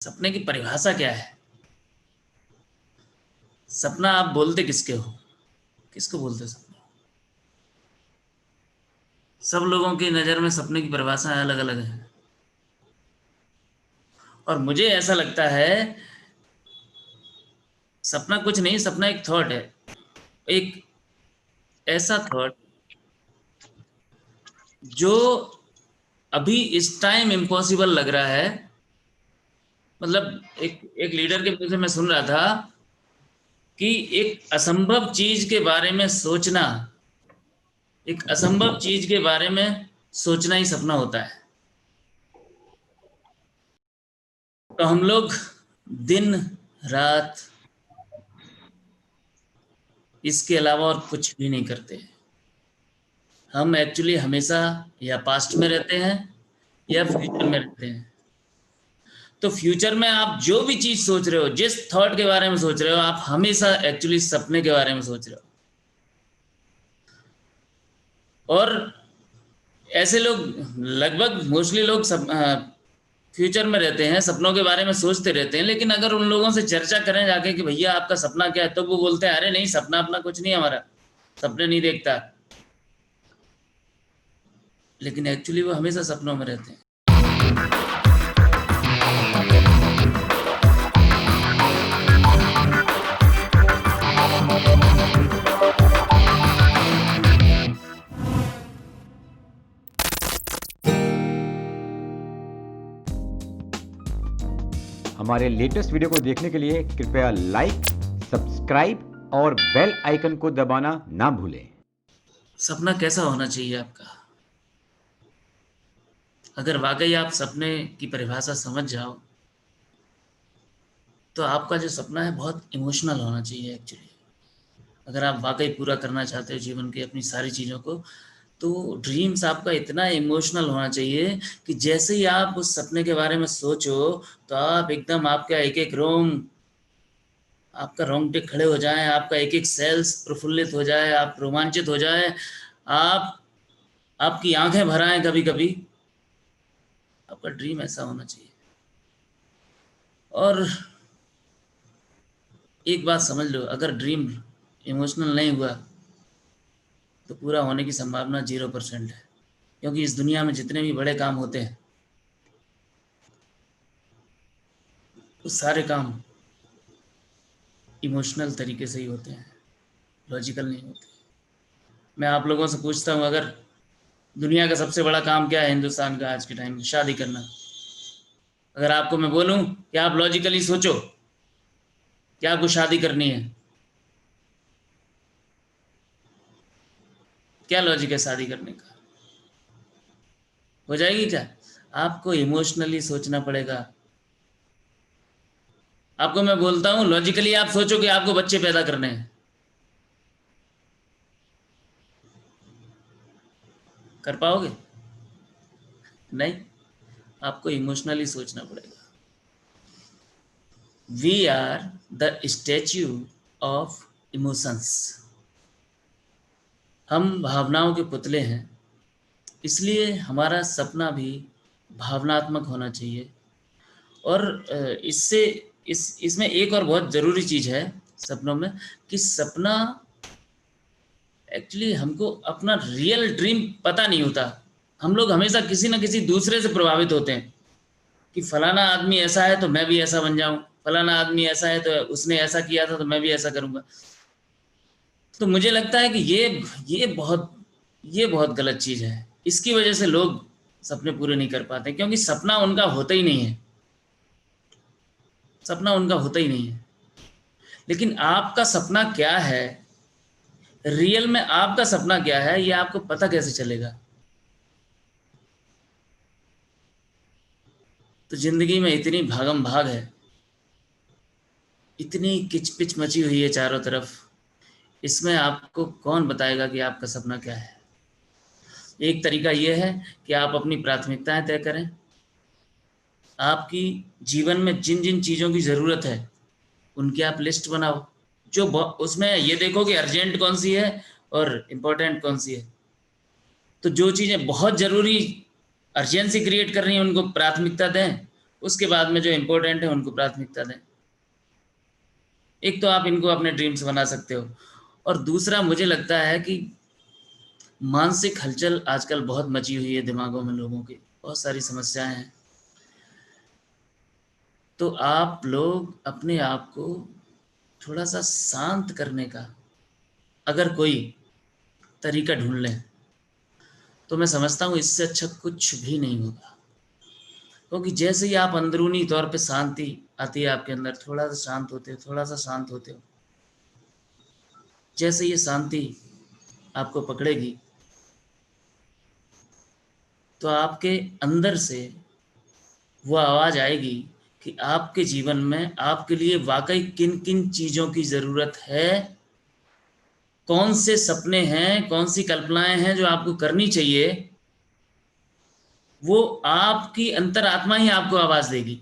सपने की परिभाषा क्या है? सपना आप बोलते किसके हो? किसको बोलते सपना? सब लोगों की नज़र में सपने की परिभाषा अलग अलग है, और मुझे ऐसा लगता है सपना कुछ नहीं, सपना एक थॉट है। एक ऐसा थॉट जो अभी इस टाइम इम्पॉसिबल लग रहा है। मतलब एक एक लीडर के मुंह से मैं सुन रहा था कि एक असंभव चीज के बारे में सोचना, एक असंभव चीज के बारे में सोचना ही सपना होता है। तो हम लोग दिन रात इसके अलावा और कुछ भी नहीं करते। हम एक्चुअली हमेशा या पास्ट में रहते हैं या फ्यूचर में रहते हैं। तो फ्यूचर में आप जो भी चीज सोच रहे हो, जिस थॉट के बारे में सोच रहे हो, आप हमेशा एक्चुअली सपने के बारे में सोच रहे हो। और ऐसे लोग लगभग मोस्टली लोग सब फ्यूचर में रहते हैं, सपनों के बारे में सोचते रहते हैं। लेकिन अगर उन लोगों से चर्चा करें जाके कि भैया आपका सपना क्या है, तो वो बोलते हैं अरे नहीं, सपना अपना कुछ नहीं है, हमारा सपने नहीं देखता। लेकिन एक्चुअली वो हमेशा सपनों में रहते हैं। हमारे लेटेस्ट वीडियो को देखने के लिए कृपया लाइक, सब्सक्राइब और बेल आइकन को दबाना ना भूलें। सपना कैसा होना चाहिए आपका? अगर वाकई आप सपने की परिभाषा समझ जाओ तो आपका जो सपना है बहुत इमोशनल होना चाहिए एक्चुअली। अगर आप वाकई पूरा करना चाहते हो जीवन की अपनी सारी चीज़ों को, तो ड्रीम्स आपका इतना इमोशनल होना चाहिए कि जैसे ही आप उस सपने के बारे में सोचो तो आप एकदम, आपका एक एक आपका रोंगटे खड़े हो जाएं, आपका एक एक सेल्स प्रफुल्लित हो जाए, आप रोमांचित हो जाए, आप आपकी आंखें भर आएं कभी कभी। आपका ड्रीम ऐसा होना चाहिए। और एक बात समझ लो, अगर ड्रीम इमोशनल नहीं हुआ तो पूरा होने की संभावना 0% है। क्योंकि इस दुनिया में जितने भी बड़े काम होते हैं वो सारे काम इमोशनल तरीके से ही होते हैं, लॉजिकल नहीं होते। मैं आप लोगों से पूछता हूँ, अगर दुनिया का सबसे बड़ा काम क्या है हिंदुस्तान का आज के टाइम में? शादी करना। अगर आपको मैं बोलूँ कि आप लॉजिकली सोचो कि आपको शादी करनी है, क्या लॉजिक है शादी करने का? हो जाएगी क्या? आपको इमोशनली सोचना पड़ेगा। आपको मैं बोलता हूँ लॉजिकली आप सोचो कि आपको बच्चे पैदा करने हैं, कर पाओगे? नहीं, आपको इमोशनली सोचना पड़ेगा। We are the statue of emotions. हम भावनाओं के पुतले हैं, इसलिए हमारा सपना भी भावनात्मक होना चाहिए। और इससे इसमें एक और बहुत ज़रूरी चीज़ है सपनों में, कि सपना एक्चुअली हमको अपना रियल ड्रीम पता नहीं होता। हम लोग हमेशा किसी न किसी दूसरे से प्रभावित होते हैं कि फलाना आदमी ऐसा है तो मैं भी ऐसा बन जाऊं, फलाना आदमी ऐसा है तो उसने ऐसा किया था तो मैं भी ऐसा करूंगा। तो मुझे लगता है कि ये बहुत गलत चीज़ है। इसकी वजह से लोग सपने पूरे नहीं कर पाते, क्योंकि सपना उनका होता ही नहीं है। सपना उनका होता ही नहीं है। लेकिन आपका सपना क्या है, रियल में आपका सपना क्या है, ये आपको पता कैसे चलेगा? तो जिंदगी में इतनी भागम भाग है, इतनी किचपिच मची हुई है चारों तरफ, इसमें आपको कौन बताएगा कि आपका सपना क्या है? एक तरीका यह है कि आप अपनी प्राथमिकताएं तय करें। आपकी जीवन में जिन जिन चीज़ों की ज़रूरत है उनकी आप लिस्ट बनाओ। उसमें ये देखो कि अर्जेंट कौन सी है और इम्पोर्टेंट कौन सी है। तो जो चीज़ें बहुत ज़रूरी, अर्जेंसी क्रिएट कर रही हैं, उनको प्राथमिकता दें। उसके बाद में जो इम्पोर्टेंट है उनको प्राथमिकता दें। एक तो आप इनको अपने ड्रीम्स बना सकते हो, और दूसरा मुझे लगता है कि मानसिक हलचल आजकल बहुत मची हुई है दिमागों में लोगों के, बहुत सारी समस्याएं हैं। तो आप लोग अपने आप को थोड़ा सा शांत करने का अगर कोई तरीका ढूंढ लें, तो मैं समझता हूँ इससे अच्छा कुछ भी नहीं होगा। क्योंकि जैसे ही आप अंदरूनी तौर पे शांति आती है आपके अंदर, थोड़ा सा शांत होते हो, थोड़ा सा शांत होते हो, जैसे ये शांति आपको पकड़ेगी, तो आपके अंदर से वो आवाज़ आएगी कि आपके जीवन में आपके लिए वाकई किन किन चीज़ों की ज़रूरत है, कौन से सपने हैं, कौन सी कल्पनाएं हैं जो आपको करनी चाहिए। वो आपकी अंतरात्मा ही आपको आवाज़ देगी।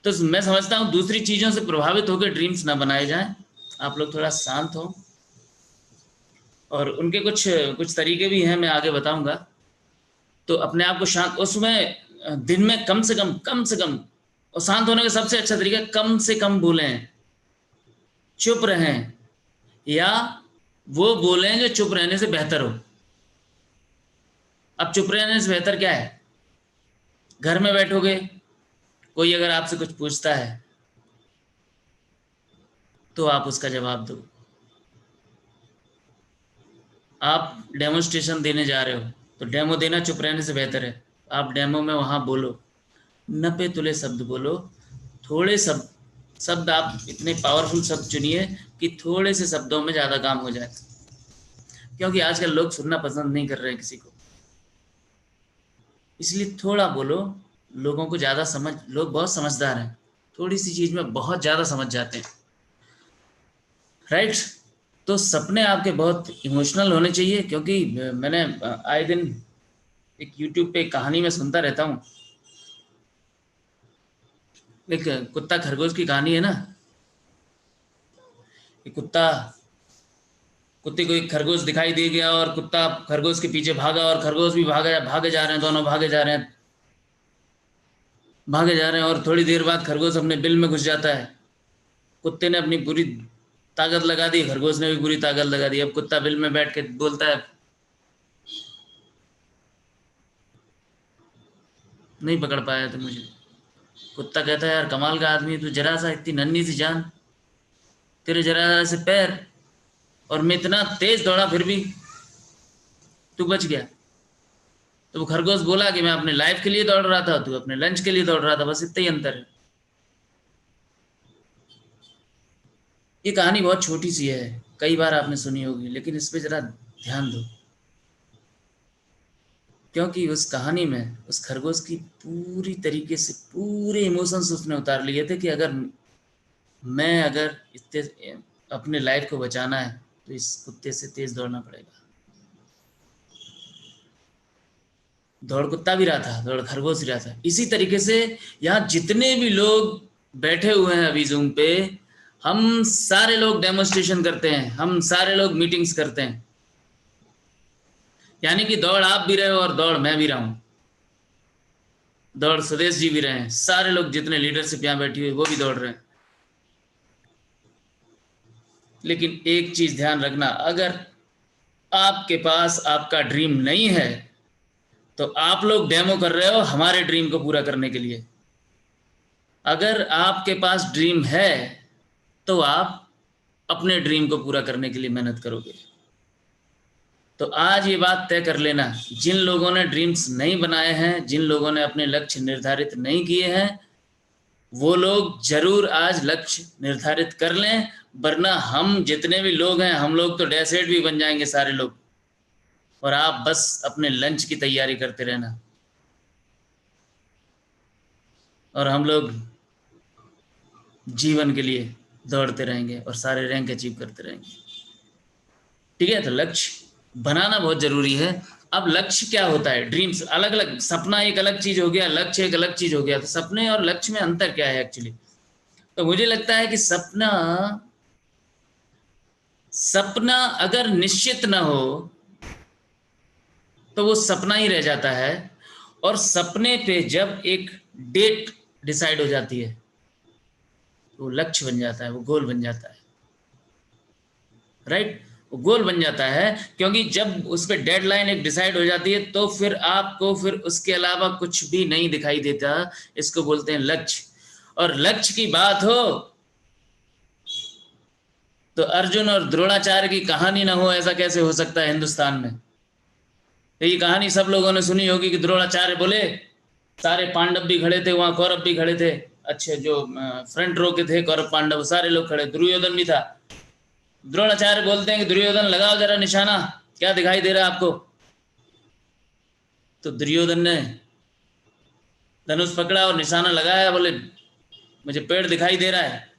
तो मैं समझता हूँ दूसरी चीज़ों से प्रभावित होकर ड्रीम्स ना बनाए जाएं। आप लोग थोड़ा शांत हो, और उनके कुछ कुछ तरीके भी हैं, मैं आगे बताऊंगा। तो अपने आप को शांत, उसमें दिन में कम से कम, और शांत होने का सबसे अच्छा तरीका कम से कम बोलें, चुप रहें, या वो बोलें जो चुप रहने से बेहतर हो। अब चुप रहने से बेहतर क्या है? घर में बैठोगे, कोई अगर आपसे कुछ पूछता है तो आप उसका जवाब दो। आप डेमोन्स्ट्रेशन देने जा रहे हो, तो डेमो देना चुप रहने से बेहतर है। आप डेमो में वहाँ बोलो, नपे तुले शब्द बोलो, थोड़े शब्द आप इतने पावरफुल शब्द चुनिए कि थोड़े से शब्दों में ज़्यादा काम हो जाए। क्योंकि आजकल लोग सुनना पसंद नहीं कर रहे हैं किसी को, इसलिए थोड़ा बोलो। लोगों को ज़्यादा समझ, लोग बहुत समझदार हैं, थोड़ी सी चीज़ में बहुत ज़्यादा समझ जाते हैं, राइट। तो सपने आपके बहुत इमोशनल होने चाहिए, क्योंकि मैंने आए दिन एक यूट्यूब पे एक कहानी में सुनता रहता हूँ। एक कुत्ता खरगोश की कहानी है ना। एक कुत्ते को एक खरगोश दिखाई दे गया, और कुत्ता खरगोश के पीछे भागा, और खरगोश भी भागे भागे जा रहे हैं, दोनों भागे जा रहे हैं, भागे जा रहे हैं। और थोड़ी देर बाद खरगोश अपने बिल में घुस जाता है। कुत्ते ने अपनी पूरी ताकत लगा दी, खरगोश ने भी पूरी ताकत लगा दी। अब कुत्ता बिल में बैठ के बोलता है, नहीं पकड़ पाया तो मुझे। कुत्ता कहता है, यार कमाल का आदमी तू, जरा सा इतनी नन्ही सी जान, तेरे जरा से पैर, और मैं इतना तेज दौड़ा फिर भी तू बच गया। तो वो खरगोश बोला कि मैं अपने लाइफ के लिए दौड़ रहा था, तू अपने लंच के लिए दौड़ रहा था, बस इतना ही अंतर है। ये कहानी बहुत छोटी सी है, कई बार आपने सुनी होगी, लेकिन इस पे जरा ध्यान दो। क्योंकि उस कहानी में उस खरगोश की पूरी तरीके से पूरे इमोशंस उसने उतार लिए थे कि अगर इतने अपने लाइफ को बचाना है तो इस कुत्ते से तेज दौड़ना पड़ेगा। दौड़ कुत्ता भी रहा था, दौड़ खरगोश भी रहा था। इसी तरीके से यहाँ जितने भी लोग बैठे हुए हैं अभी जूम पे, हम सारे लोग डेमोन्स्ट्रेशन करते हैं, हम सारे लोग मीटिंग्स करते हैं। यानी कि दौड़ आप भी रहे हो और दौड़ मैं भी रहा हूं, दौड़ सुदेश जी भी रहे हैं, सारे लोग जितने लीडरशिप यहाँ बैठी हुई वो भी दौड़ रहे हैं। लेकिन एक चीज ध्यान रखना, अगर आपके पास आपका ड्रीम नहीं है तो आप लोग डेमो कर रहे हो हमारे ड्रीम को पूरा करने के लिए। अगर आपके पास ड्रीम है तो आप अपने ड्रीम को पूरा करने के लिए मेहनत करोगे। तो आज ये बात तय कर लेना, जिन लोगों ने ड्रीम्स नहीं बनाए हैं, जिन लोगों ने अपने लक्ष्य निर्धारित नहीं किए हैं, वो लोग जरूर आज लक्ष्य निर्धारित कर लें, वरना हम जितने भी लोग हैं, हम लोग तो डेसेट भी बन जाएंगे सारे लोग, और आप बस अपने लंच की तैयारी करते रहना, और हम लोग जीवन के लिए दौड़ते रहेंगे और सारे रैंक अचीव करते रहेंगे। ठीक है, तो लक्ष्य बनाना बहुत जरूरी है। अब लक्ष्य क्या होता है? ड्रीम्स अलग अलग, सपना एक अलग चीज हो गया, लक्ष्य एक अलग चीज हो गया। तो सपने और लक्ष्य में अंतर क्या है एक्चुअली? तो मुझे लगता है कि सपना सपना अगर निश्चित ना हो तो वो सपना ही रह जाता है, और सपने पे जब एक डेट डिसाइड हो जाती है, वो लक्ष्य बन जाता है, वो गोल बन जाता है, राइट। वो गोल बन जाता है, क्योंकि जब उस पर डेडलाइन एक डिसाइड हो जाती है तो फिर आपको फिर उसके अलावा कुछ भी नहीं दिखाई देता। इसको बोलते हैं लक्ष्य। और लक्ष्य की बात हो तो अर्जुन और द्रोणाचार्य की कहानी ना हो, ऐसा कैसे हो सकता है हिंदुस्तान में। तो ये कहानी सब लोगों ने सुनी होगी कि द्रोणाचार्य बोले, सारे पांडव भी खड़े थे वहां, कौरव भी खड़े थे, अच्छे जो फ्रंट रो के थे कौरव पांडव, सारे लोग खड़े, दुर्योधन भी था। द्रोणाचार्य बोलते हैं कि दुर्योधन लगाओ जरा निशाना, क्या दिखाई दे रहा है आपको। तो दुर्योधन ने धनुष पकड़ा और निशाना लगाया, बोले मुझे पेड़ दिखाई दे रहा है।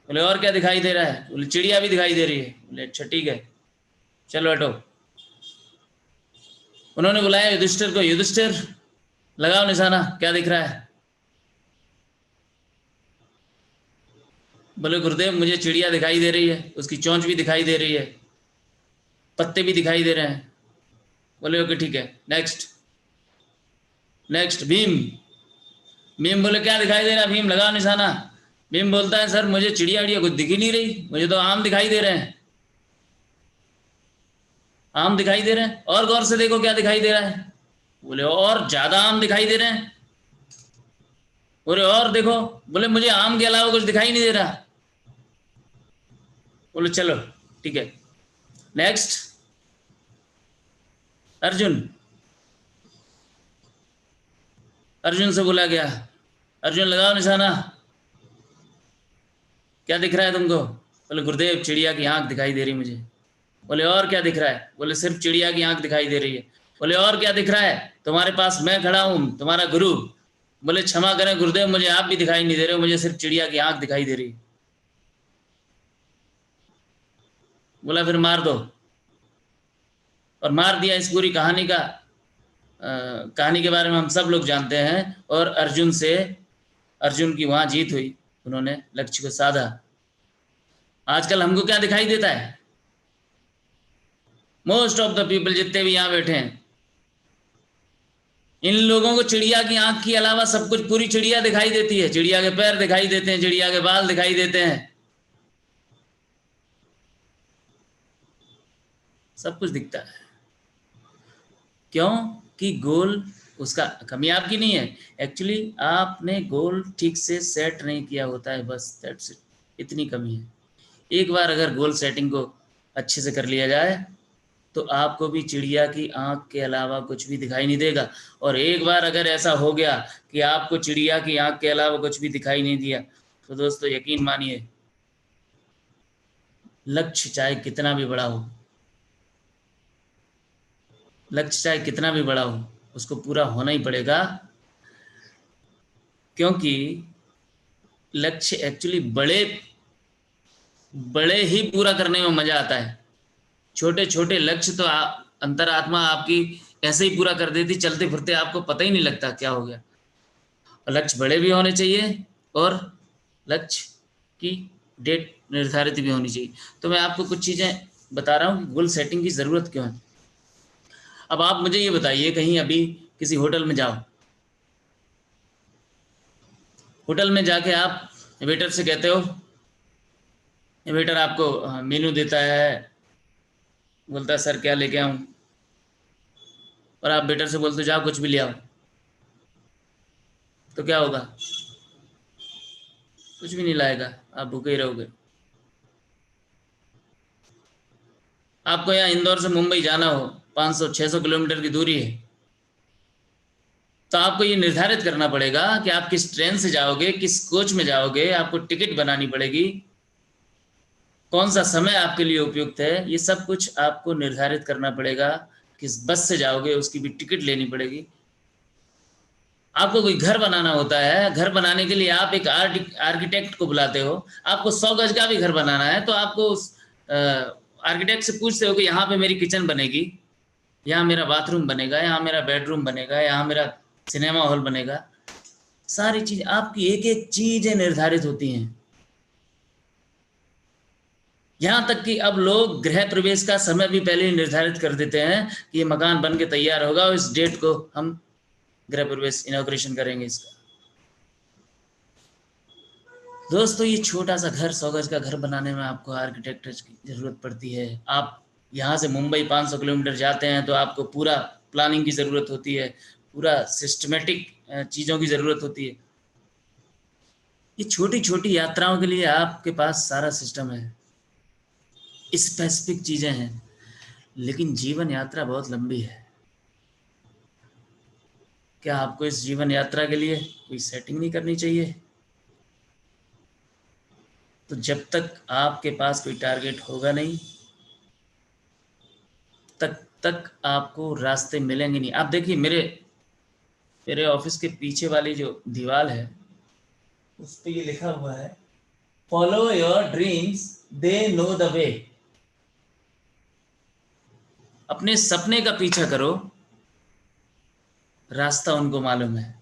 बोले और क्या दिखाई दे रहा है। बोले चिड़िया भी दिखाई दे रही है। बोले अच्छा ठीक है, चलो हटो। उन्होंने बुलाया युधिष्ठिर को, युधिष्ठिर लगाओ निशाना, क्या दिख रहा है। बोले गुरुदेव मुझे चिड़िया दिखाई दे रही है, उसकी चोंच भी दिखाई दे रही है, पत्ते भी दिखाई दे रहे हैं। बोले ओके ठीक है, नेक्स्ट नेक्स्ट। भीम, भीम बोले क्या दिखाई दे रहा है, भीम लगाओ निशाना। भीम बोलता है सर मुझे चिड़िया विड़िया कुछ दिख ही नहीं रही, मुझे तो आम दिखाई दे रहे हैं, आम दिखाई दे रहे हैं, और गौर से देखो क्या दिखाई दे रहा है। बोले और ज्यादा आम दिखाई दे रहे हैं। बोले और देखो। बोले मुझे आम के अलावा कुछ दिखाई नहीं दे रहा। बोले चलो ठीक है, नेक्स्ट। अर्जुन, अर्जुन से बोला गया, अर्जुन लगाओ निशाना, क्या दिख रहा है तुमको। बोले गुरुदेव चिड़िया की आंख दिखाई दे रही मुझे। बोले और क्या दिख रहा है। बोले सिर्फ चिड़िया की आंख दिखाई दे रही है। बोले और क्या दिख रहा है। तुम्हारे पास मैं खड़ा हूं, तुम्हारा गुरु। बोले क्षमा करें गुरुदेव, मुझे आप भी दिखाई नहीं दे रहे हो, मुझे सिर्फ चिड़िया की आंख दिखाई दे रही। बोला फिर मार दो, और मार दिया। इस पूरी कहानी का कहानी के बारे में हम सब लोग जानते हैं। और अर्जुन की वहां जीत हुई, उन्होंने लक्ष्य को साधा। आजकल हमको क्या दिखाई देता है, मोस्ट ऑफ द पीपल जितने भी यहां बैठे हैं, इन लोगों को चिड़िया की आंख के अलावा सब कुछ, पूरी चिड़िया दिखाई देती है, चिड़िया के पैर दिखाई देते हैं, चिड़िया के बाल दिखाई देते हैं, सब कुछ दिखता है। क्यों कि गोल उसका, कमी आपकी नहीं है, एक्चुअली आपने गोल ठीक से सेट नहीं किया होता है, बस दैट्स इट, इतनी कमी है। एक बार अगर गोल सेटिंग को अच्छे से कर लिया जाए तो आपको भी चिड़िया की आंख के अलावा कुछ भी दिखाई नहीं देगा। और एक बार अगर ऐसा हो गया कि आपको चिड़िया की आंख के अलावा कुछ भी दिखाई नहीं दिया, तो दोस्तों यकीन मानिए, लक्ष्य चाहे कितना भी बड़ा हो, लक्ष्य चाहे कितना भी बड़ा हो, उसको पूरा होना ही पड़ेगा। क्योंकि लक्ष्य एक्चुअली बड़े ही पूरा करने में मजा आता है। छोटे छोटे लक्ष्य तो अंतरात्मा आपकी ऐसे ही पूरा कर देती, चलते फिरते आपको पता ही नहीं लगता क्या हो गया। और लक्ष्य बड़े भी होने चाहिए, और लक्ष्य की डेट निर्धारित भी होनी चाहिए। तो मैं आपको कुछ चीज़ें बता रहा हूँ, गोल सेटिंग की ज़रूरत क्यों है। अब आप मुझे ये बताइए, कहीं अभी किसी होटल में जाओ, होटल में जाके आप वेटर से कहते हो, वेटर आपको मेनू देता है, बोलता है सर क्या लेके आऊँ, और आप वेटर से बोलते हो जाओ कुछ भी ले आओ, तो क्या होगा, कुछ भी नहीं लाएगा, आप भूखे ही रहोगे। आपको यहाँ इंदौर से मुंबई जाना हो, 500-600 किलोमीटर की दूरी है, तो आपको ये निर्धारित करना पड़ेगा कि आप किस ट्रेन से जाओगे, किस कोच में जाओगे, आपको टिकट बनानी पड़ेगी, कौन सा समय आपके लिए उपयुक्त है, ये सब कुछ आपको निर्धारित करना पड़ेगा। किस बस से जाओगे उसकी भी टिकट लेनी पड़ेगी। आपको कोई घर बनाना होता है, घर बनाने के लिए आप एक आर्किटेक्ट को बुलाते हो, आपको 100 गज का भी घर बनाना है, तो आपको उस आर्किटेक्ट से पूछते हो कि यहाँ पे मेरी किचन बनेगी, यहाँ मेरा बाथरूम बनेगा, यहाँ मेरा बेडरूम बनेगा, यहाँ मेरा सिनेमा हॉल बनेगा। सारी चीज आपकी एक एक चीजें निर्धारित होती हैं। यहाँ तक कि अब लोग गृह प्रवेश का समय भी पहले ही निर्धारित कर देते हैं कि ये मकान बन के तैयार होगा और इस डेट को हम गृह प्रवेश इनॉग्रेशन करेंगे इसका। दोस्तों, ये छोटा सा घर 100 गज का घर बनाने में आपको आर्किटेक्ट की जरूरत पड़ती है। आप यहाँ से मुंबई 500 किलोमीटर जाते हैं तो आपको पूरा प्लानिंग की जरूरत होती है, पूरा सिस्टमेटिक चीजों की जरूरत होती है। ये छोटी छोटी यात्राओं के लिए आपके पास सारा सिस्टम है, स्पेसिफिक चीजें हैं, लेकिन जीवन यात्रा बहुत लंबी है। क्या आपको इस जीवन यात्रा के लिए कोई सेटिंग नहीं करनी चाहिए? तो जब तक आपके पास कोई टारगेट होगा नहीं, तक आपको रास्ते मिलेंगे नहीं। आप देखिए, मेरे ऑफिस के पीछे वाली जो दीवार है उस पे ये लिखा हुआ है, follow your dreams, they know the way. अपने सपने का पीछा करो, रास्ता उनको मालूम है।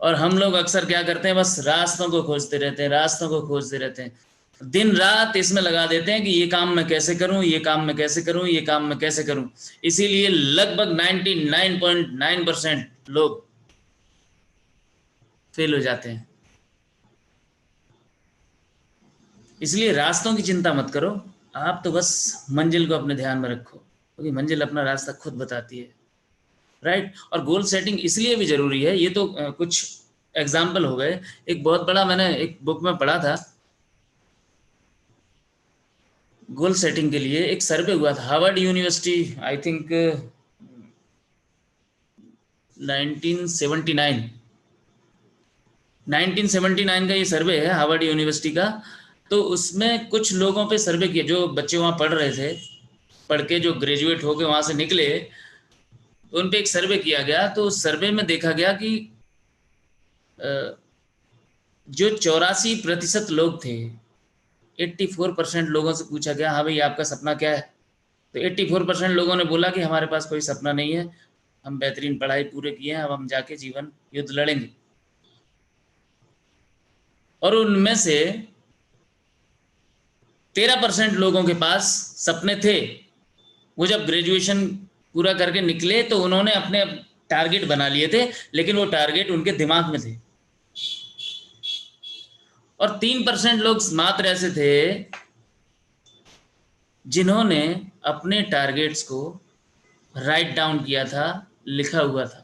और हम लोग अक्सर क्या करते हैं, बस रास्तों को खोजते रहते हैं, रास्तों को खोजते रहते हैं, दिन रात इसमें लगा देते हैं कि ये काम मैं कैसे करूं, ये काम मैं कैसे करूं, ये काम मैं कैसे करूं। इसीलिए लगभग 99.9% लोग फेल हो जाते हैं। इसलिए रास्तों की चिंता मत करो, आप तो बस मंजिल को अपने ध्यान में रखो, क्योंकि मंजिल अपना रास्ता खुद बताती है, राइट। और गोल सेटिंग इसलिए भी जरूरी है, ये तो कुछ एग्जाम्पल हो गए। एक बहुत बड़ा मैंने एक बुक में पढ़ा था, गोल सेटिंग के लिए एक सर्वे हुआ था, हार्वर्ड यूनिवर्सिटी, आई थिंक 1979 का ये सर्वे है हार्वर्ड यूनिवर्सिटी का। तो उसमें कुछ लोगों पे सर्वे किया, जो बच्चे वहाँ पढ़ रहे थे, पढ़ के जो ग्रेजुएट होके वहाँ से निकले, तो उन पे एक सर्वे किया गया। तो उस सर्वे में देखा गया कि जो 84% लोग थे, 84% लोगों से पूछा गया, हाँ भाई आपका सपना क्या है? तो 84% लोगों ने बोला कि हमारे पास कोई सपना नहीं है, हम बेहतरीन पढ़ाई पूरे किए हैं, अब हम जाके जीवन युद्ध लड़ेंगे। और उनमें से 13% लोगों के पास सपने थे। वो जब ग्रेजुएशन पूरा करके निकले तो उन्होंने अपने टारगेट बना लिए थे, लेकिन वो टारगेट उनके दिमाग में थे। और 3% लोग मात्र ऐसे थे जिन्होंने अपने टारगेट्स को राइट डाउन किया था, लिखा हुआ था।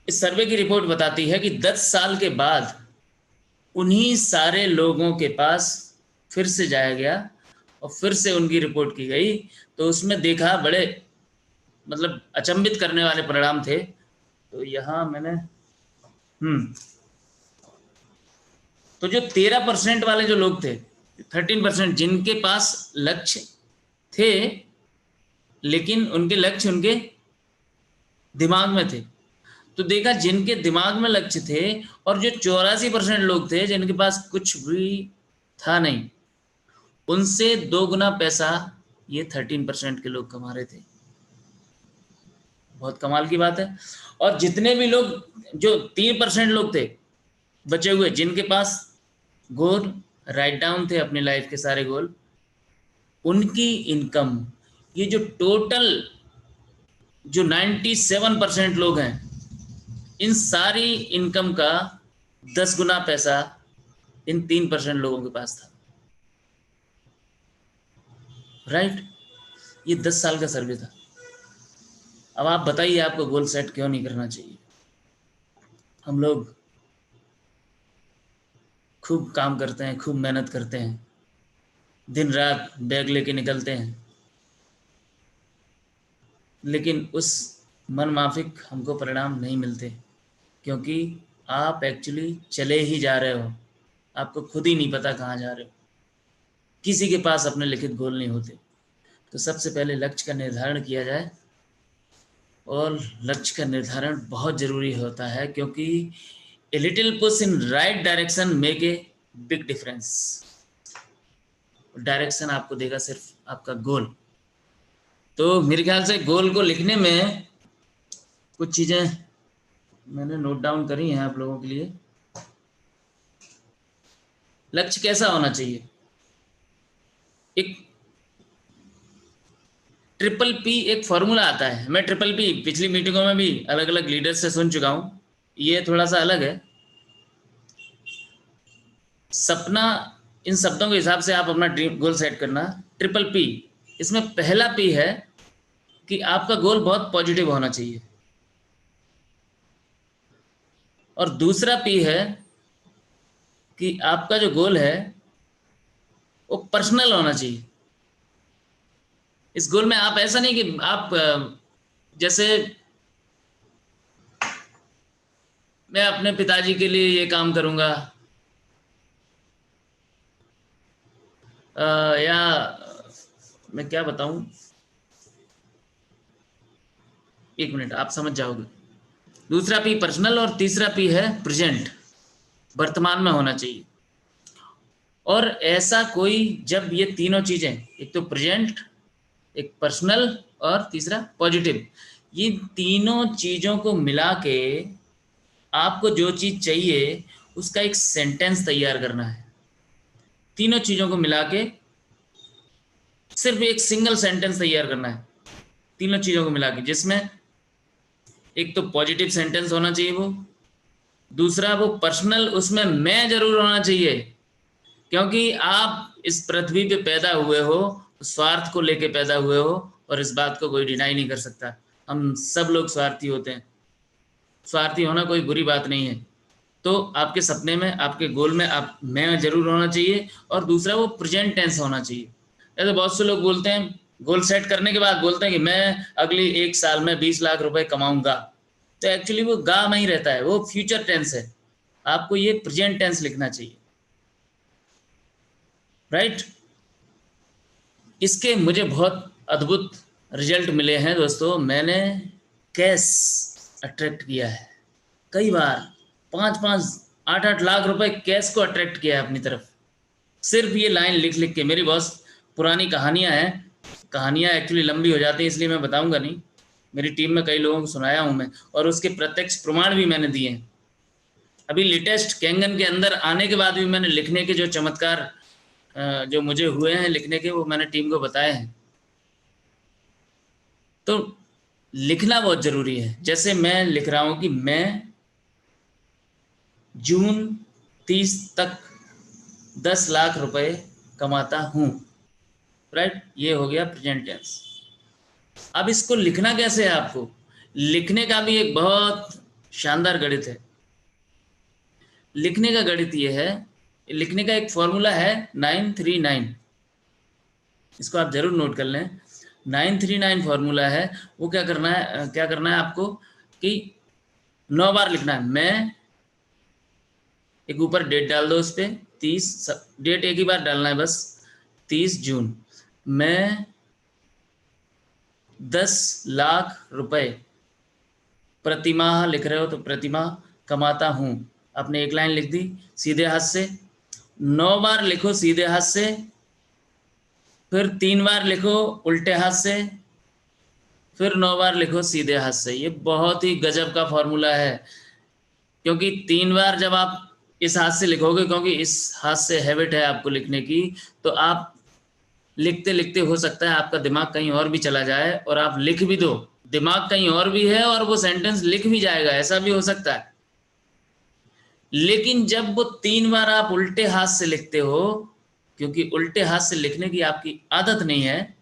इस सर्वे की रिपोर्ट बताती है कि 10 साल के बाद उन्हीं सारे लोगों के पास फिर से जाया गया और फिर से उनकी रिपोर्ट की गई। तो उसमें देखा, बड़े मतलब अचंभित करने वाले परिणाम थे। तो यहाँ मैंने तो जो 13% वाले जो लोग थे, 13% जिनके पास लक्ष्य थे, लेकिन उनके लक्ष्य उनके दिमाग में थे, तो देखा जिनके दिमाग में लक्ष्य थे और जो 84% लोग थे जिनके पास कुछ भी था नहीं, उनसे 2 गुना पैसा ये 13% के लोग कमा रहे थे। बहुत कमाल की बात है। और जितने भी लोग, जो 3% लोग थे बचे हुए, जिनके पास गोल राइट डाउन थे, अपने लाइफ के सारे गोल, उनकी इनकम, ये जो टोटल जो 97% लोग हैं, इन सारी इनकम का 10 गुना पैसा इन 3% लोगों के पास था, राइट। ये 10 साल का सर्वे था। अब आप बताइए, आपको गोल सेट क्यों नहीं करना चाहिए? हम लोग खूब काम करते हैं, खूब मेहनत करते हैं, दिन रात बैग लेके निकलते हैं, लेकिन उस मन माफिक हमको परिणाम नहीं मिलते, क्योंकि आप एक्चुअली चले ही जा रहे हो, आपको खुद ही नहीं पता कहाँ जा रहे हो। किसी के पास अपने लिखित गोल नहीं होते। तो सबसे पहले लक्ष्य का निर्धारण किया जाए, और लक्ष्य का निर्धारण बहुत ज़रूरी होता है, क्योंकि a little push in right direction make a big difference. Direction आपको देगा सिर्फ आपका गोल। तो मेरे ख्याल से गोल को लिखने में कुछ चीज़ें मैंने नोट डाउन करी हैं आप लोगों के लिए। लक्ष्य कैसा होना चाहिए? एक ट्रिपल पी एक फॉर्मूला आता है, मैं ट्रिपल पी पिछली मीटिंगों में भी अलग अलग लीडर से सुन चुका हूं, ये थोड़ा सा अलग है। सपना, इन शब्दों के हिसाब से आप अपना ड्रीम गोल सेट करना। ट्रिपल पी, इसमें पहला पी है कि आपका गोल बहुत पॉजिटिव होना चाहिए, और दूसरा पी है कि आपका जो गोल है वो पर्सनल होना चाहिए। इस गोल में आप ऐसा नहीं कि आप जैसे मैं अपने पिताजी के लिए ये काम करूंगा, या मैं क्या बताऊं, एक मिनट आप समझ जाओगे। दूसरा पी पर्सनल और तीसरा पी है प्रेजेंट, वर्तमान में होना चाहिए। और ऐसा कोई, जब ये तीनों चीजें, एक तो प्रेजेंट, एक पर्सनल और तीसरा पॉजिटिव, ये तीनों चीजों को मिला के आपको जो चीज चाहिए उसका एक सेंटेंस तैयार करना है। तीनों चीजों को मिला के सिर्फ एक सिंगल सेंटेंस तैयार करना है, तीनों चीजों को मिला के, जिसमें एक तो पॉजिटिव सेंटेंस होना चाहिए, वो दूसरा वो पर्सनल, उसमें मैं जरूर होना चाहिए, क्योंकि आप इस पृथ्वी पे पैदा हुए हो, स्वार्थ को लेके पैदा हुए हो, और इस बात को कोई डिनाई नहीं कर सकता। हम सब लोग स्वार्थी होते हैं, स्वार्थी होना कोई बुरी बात नहीं है। तो आपके सपने में, आपके गोल में आप मैं जरूर होना चाहिए, और दूसरा वो प्रेजेंट टेंस होना चाहिए। ऐसे बहुत से लोग बोलते हैं, गोल सेट करने के बाद बोलते हैं कि मैं अगली 1 साल में 20 लाख रुपए कमाऊंगा, तो एक्चुअली वो गा में ही रहता है, वो फ्यूचर टेंस है। आपको ये प्रेजेंट टेंस लिखना चाहिए, राइट। इसके मुझे बहुत अद्भुत रिजल्ट मिले हैं दोस्तों। मैंने कैश अट्रैक्ट किया है कई बार, 5-5, 8-8 लाख रुपए कैश को अट्रैक्ट किया है अपनी तरफ, सिर्फ ये लाइन लिख लिख के। मेरी बहुत पुरानी कहानियां हैं, कहानियां एक्चुअली लंबी हो जाती हैं, इसलिए मैं बताऊंगा नहीं। मेरी टीम में कई लोगों को सुनाया हूं मैं, और उसके प्रत्यक्ष प्रमाण भी मैंने दिए हैं। अभी लेटेस्ट कैंगन के अंदर आने के बाद भी मैंने लिखने के जो चमत्कार जो मुझे हुए हैं लिखने के, वो मैंने टीम को बताए हैं। तो लिखना बहुत जरूरी है। जैसे मैं लिख रहा हूं कि मैं जून 30 तक 10 लाख रुपए कमाता हूं, राइट। ये हो गया प्रेजेंट टेंस। अब इसको लिखना कैसे है? आपको लिखने का भी एक बहुत शानदार गणित है। लिखने का गणित ये है, लिखने का एक फॉर्मूला है 939, इसको आप जरूर नोट कर लें। 939 फॉर्मूला है। वो क्या करना है, क्या करना है आपको कि 9 बार लिखना है। मैं, एक ऊपर डेट डाल दो, उस पर 30, डेट एक ही बार डालना है बस, 30 जून। मैं 10 लाख रुपए प्रतिमाह लिख रहे हो तो प्रतिमाह कमाता हूं। आपने एक लाइन लिख दी सीधे हाथ से, 9 बार लिखो सीधे हाथ से, फिर 3 बार लिखो उल्टे हाथ से, फिर 9 बार लिखो सीधे हाथ से। ये बहुत ही गजब का फॉर्मूला है, क्योंकि 3 बार जब आप इस हाथ से लिखोगे, क्योंकि इस हाथ से हैबिट है आपको लिखने की, तो आप लिखते लिखते हो सकता है आपका दिमाग कहीं और भी चला जाए, और आप लिख भी दो, दिमाग कहीं और भी है और वो सेंटेंस लिख भी जाएगा, ऐसा भी हो सकता है। लेकिन जब वो 3 बार आप उल्टे हाथ से लिखते हो, क्योंकि उल्टे हाथ से लिखने की आपकी आदत नहीं है,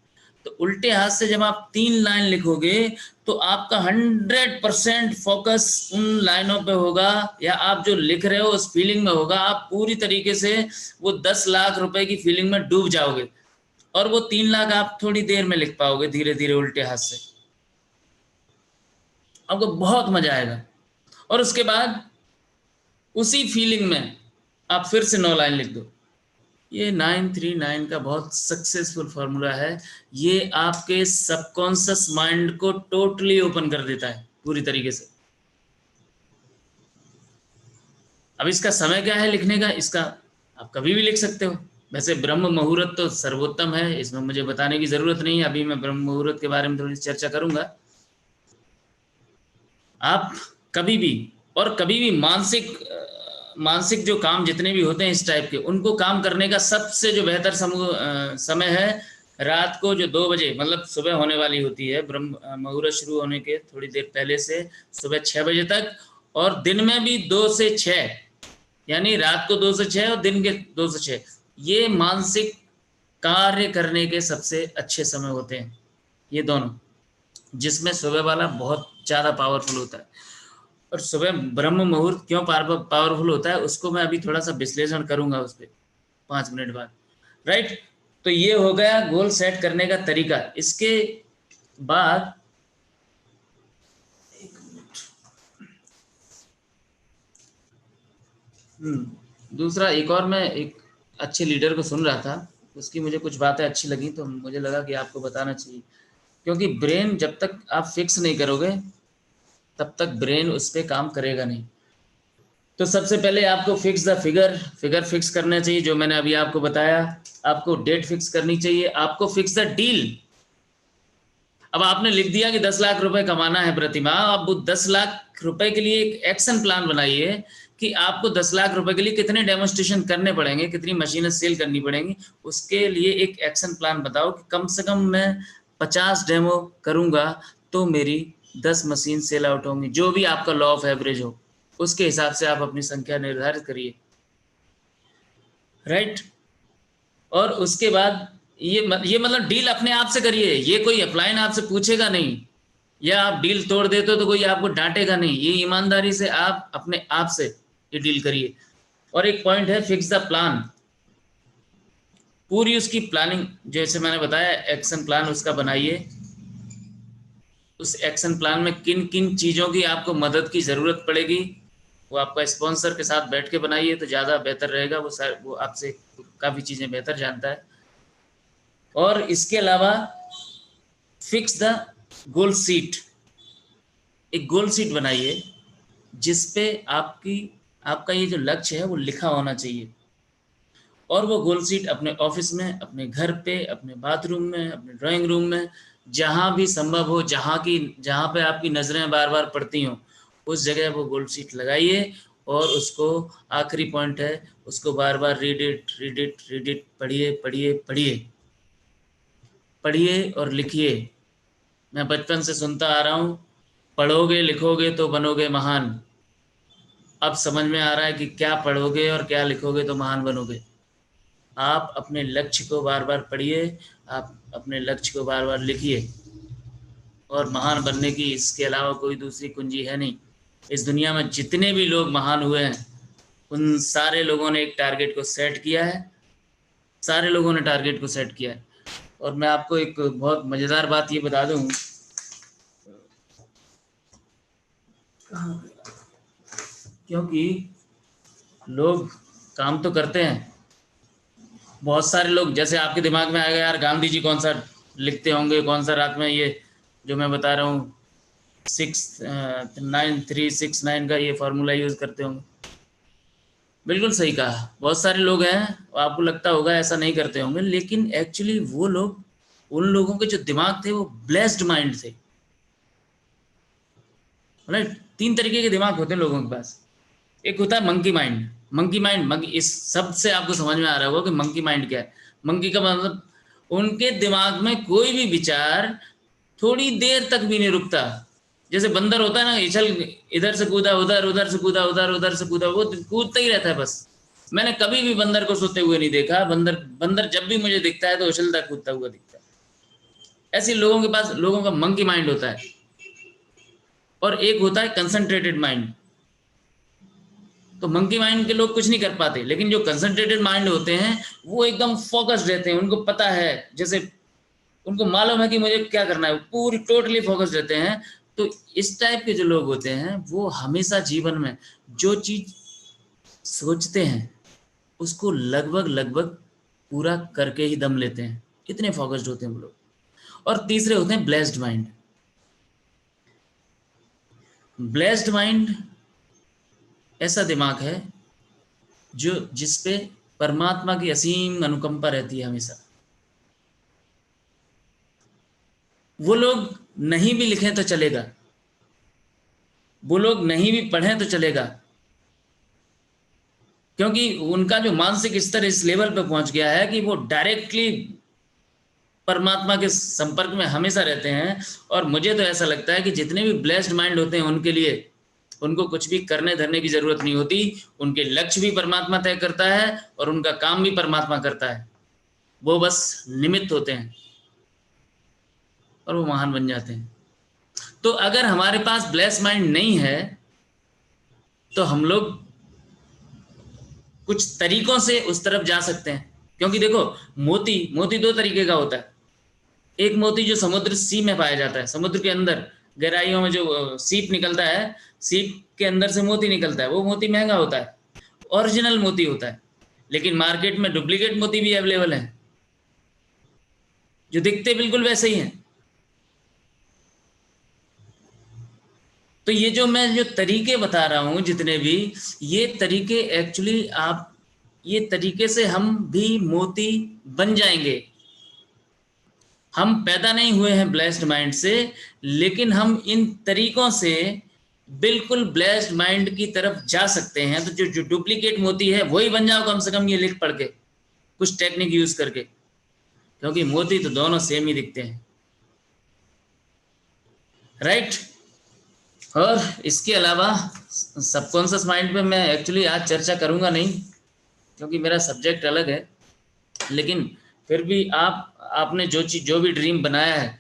तो उल्टे हाथ से जब आप 3 लाइन लिखोगे तो आपका 100% फोकस उन लाइनों पे होगा, या आप जो लिख रहे हो उस फीलिंग में होगा। आप पूरी तरीके से वो 10 लाख रुपए की फीलिंग में डूब जाओगे, और वो 3 लाख आप थोड़ी देर में लिख पाओगे धीरे धीरे उल्टे हाथ से। आपको बहुत मजा आएगा। और उसके बाद उसी फीलिंग में आप फिर से 9 लाइन लिख दो। ये 939 का बहुत सक्सेसफुल फॉर्मूला है। ये आपके सबकॉन्शियस माइंड को टोटली ओपन कर देता है पूरी तरीके से। अब इसका समय क्या है लिखने का? इसका आप कभी भी लिख सकते हो। वैसे ब्रह्म मुहूर्त तो सर्वोत्तम है, इसमें मुझे बताने की जरूरत नहीं है। अभी मैं ब्रह्म मुहूर्त के बारे में थोड़ी चर्चा करूंगा। आप कभी भी, और कभी भी मानसिक मानसिक जो काम जितने भी होते हैं इस टाइप के, उनको काम करने का सबसे जो बेहतर समय है रात को जो 2 बजे, मतलब सुबह होने वाली होती है, ब्रह्म मुहूर्त शुरू होने के थोड़ी देर पहले से सुबह 6 बजे तक, और दिन में भी 2 से 6, यानी रात को 2 से 6 और दिन के 2 से 6, ये मानसिक कार्य करने के सबसे अच्छे समय होते हैं ये दोनों, जिसमें सुबह वाला बहुत ज़्यादा पावरफुल होता है। और सुबह ब्रह्म मुहूर्त क्यों पावरफुल होता है उसको मैं अभी थोड़ा सा विश्लेषण करूंगा उस पर 5 मिनट बाद, राइट। तो ये हो गया गोल सेट करने का तरीका। इसके बाद दूसरा, एक और, मैं एक अच्छे लीडर को सुन रहा था, उसकी मुझे कुछ बातें अच्छी लगी तो मुझे लगा कि आपको बताना चाहिए, क्योंकि ब्रेन जब तक आप फिक्स नहीं करोगे तब तक ब्रेन उस पर काम करेगा नहीं। तो सबसे पहले आपको फिक्स द फिगर फिक्स करना चाहिए, जो मैंने अभी आपको बताया। आपको डेट फिक्स करनी चाहिए, आपको फिक्स द डील। अब आपने लिख दिया कि 10 लाख रुपए कमाना है प्रतिमाह, अब वो 10 लाख रुपए के लिए एक एक्शन प्लान बनाइए कि आपको 10 लाख रुपए के लिए कितने डेमोन्स्ट्रेशन करने पड़ेंगे, कितनी मशीनें सेल करनी पड़ेंगी। उसके लिए एक एक्शन प्लान बताओ कि कम से कम मैं 50 डेमो करूंगा तो मेरी 10 मशीन सेल आउट होंगी, जो भी आपका लॉ ऑफ एवरेज हो उसके हिसाब से आप अपनी संख्या निर्धारित करिए, राइट। और उसके बाद ये मतलब डील अपने आप से करिए, ये कोई अपलाइन आपसे पूछेगा नहीं, या आप डील तोड़ देते हो तो कोई आपको डांटेगा नहीं, ये ईमानदारी से आप अपने आप से ये डील करिए। और एक पॉइंट है फिक्स द प्लान, पूरी उसकी प्लानिंग, जैसे मैंने बताया एक्शन प्लान उसका बनाइए। उस एक्शन प्लान में किन किन चीज़ों की आपको मदद की ज़रूरत पड़ेगी वो आपका स्पॉन्सर के साथ बैठ के बनाइए तो ज़्यादा बेहतर रहेगा। वो आपसे काफ़ी चीज़ें बेहतर जानता है। और इसके अलावा फिक्स द गोल सीट, एक गोल सीट बनाइए जिसपे आपका ये जो लक्ष्य है वो लिखा होना चाहिए। और वो गोल सीट अपने ऑफिस में, अपने घर पे, अपने बाथरूम में, अपने ड्राइंग रूम में, जहाँ भी संभव हो, जहाँ पे आपकी नज़रें बार बार पड़ती हों, उस जगह वो गोल सीट लगाइए। और उसको, आखिरी पॉइंट है, उसको बार बार रीड इट, पढ़िए पढ़िए पढ़िए पढ़िए और लिखिए। मैं बचपन से सुनता आ रहा हूँ, पढ़ोगे लिखोगे तो बनोगे महान। अब समझ में आ रहा है कि क्या पढ़ोगे और क्या लिखोगे तो महान बनोगे। आप अपने लक्ष्य को बार बार पढ़िए, आप अपने लक्ष्य को बार बार लिखिए, और महान बनने की इसके अलावा कोई दूसरी कुंजी है नहीं। इस दुनिया में जितने भी लोग महान हुए हैं उन सारे लोगों ने एक टारगेट को सेट किया है, सारे लोगों ने टारगेट को सेट किया है। और मैं आपको एक बहुत मज़ेदार बात ये बता दूं, क्योंकि लोग काम तो करते हैं, बहुत सारे लोग, जैसे आपके दिमाग में आएगा यार गांधी जी कौन सा लिखते होंगे, कौन सा रात में ये जो मैं बता रहा हूँ 69369 का ये फार्मूला यूज़ करते होंगे। बिल्कुल सही कहा, बहुत सारे लोग हैं, आपको लगता होगा ऐसा नहीं करते होंगे, लेकिन एक्चुअली वो लोग, उन लोगों के जो दिमाग थे वो ब्लेस्ड माइंड थे, राइट। 3 तरीके के दिमाग होते हैं लोगों के पास। एक होता है मंकी माइंड। मंकी, इस शब्द से आपको समझ में आ रहा होगा कि मंकी माइंड क्या है। मंकी का मतलब, उनके दिमाग में कोई भी विचार थोड़ी देर तक भी नहीं रुकता। जैसे बंदर होता है ना, इछल, इधर से कूदा उधर, उधर से कूदा उधर, उधर से कूदा, वो कूदता ही रहता है बस। मैंने कभी भी बंदर को सोते हुए नहीं देखा। बंदर जब भी मुझे दिखता है तो उछलता कूदता हुआ दिखता है। ऐसे लोगों के पास, लोगों का मंकी माइंड होता है। और एक होता है कंसंट्रेटेड माइंड। तो मंकी माइंड के लोग कुछ नहीं कर पाते, लेकिन जो कंसंट्रेटेड माइंड होते हैं वो एकदम फोकस्ड रहते हैं। उनको पता है, जैसे उनको मालूम है कि मुझे क्या करना है, पूरी टोटली फोकस्ड रहते हैं। तो इस टाइप के जो लोग होते हैं वो हमेशा जीवन में जो चीज सोचते हैं उसको लगभग लगभग पूरा करके ही दम लेते हैं, इतने फोकस्ड होते हैं वो लोग। और तीसरे होते हैं ब्लेस्ड माइंड। ब्लेस्ड माइंड ऐसा दिमाग है जो जिसपे परमात्मा की असीम अनुकंपा रहती है हमेशा। वो लोग नहीं भी लिखें तो चलेगा, वो लोग नहीं भी पढ़ें तो चलेगा, क्योंकि उनका जो मानसिक स्तर इस लेवल पे पहुंच गया है कि वो डायरेक्टली परमात्मा के संपर्क में हमेशा रहते हैं। और मुझे तो ऐसा लगता है कि जितने भी ब्लेस्ड माइंड होते हैं उनके लिए उनको कुछ भी करने धरने की जरूरत नहीं होती। उनके लक्ष्य भी परमात्मा तय करता है और उनका काम भी परमात्मा करता है। वो बस निमित्त होते हैं और वो महान बन जाते हैं। तो अगर हमारे पास ब्लेस्ड माइंड नहीं है तो हम लोग कुछ तरीकों से उस तरफ जा सकते हैं। क्योंकि देखो, मोती मोती दो तरीके का होता है। एक मोती जो समुद्र सी में पाया जाता है, समुद्र के अंदर गहराइयों में जो सीप निकलता है, सीप के अंदर से मोती निकलता है, वो मोती महंगा होता है, ओरिजिनल मोती होता है। लेकिन मार्केट में डुप्लीकेट मोती भी अवेलेबल है जो दिखते बिल्कुल वैसे ही हैं। तो ये जो मैं जो तरीके बता रहा हूं जितने भी, ये तरीके एक्चुअली आप, ये तरीके से हम भी मोती बन जाएंगे। हम पैदा नहीं हुए हैं ब्लेस्ड माइंड से, लेकिन हम इन तरीकों से बिल्कुल ब्लेस्ड माइंड की तरफ जा सकते हैं। तो जो जो डुप्लीकेट मोती है वही बन जाओ कम से कम, ये लिख पढ़ के कुछ टेक्निक यूज करके, क्योंकि मोती तो दोनों सेम ही दिखते हैं, राइट। और इसके अलावा सबकॉन्शियस माइंड पे मैं एक्चुअली आज चर्चा करूंगा नहीं, क्योंकि मेरा सब्जेक्ट अलग है। लेकिन फिर भी आपने जो चीज, जो भी ड्रीम बनाया है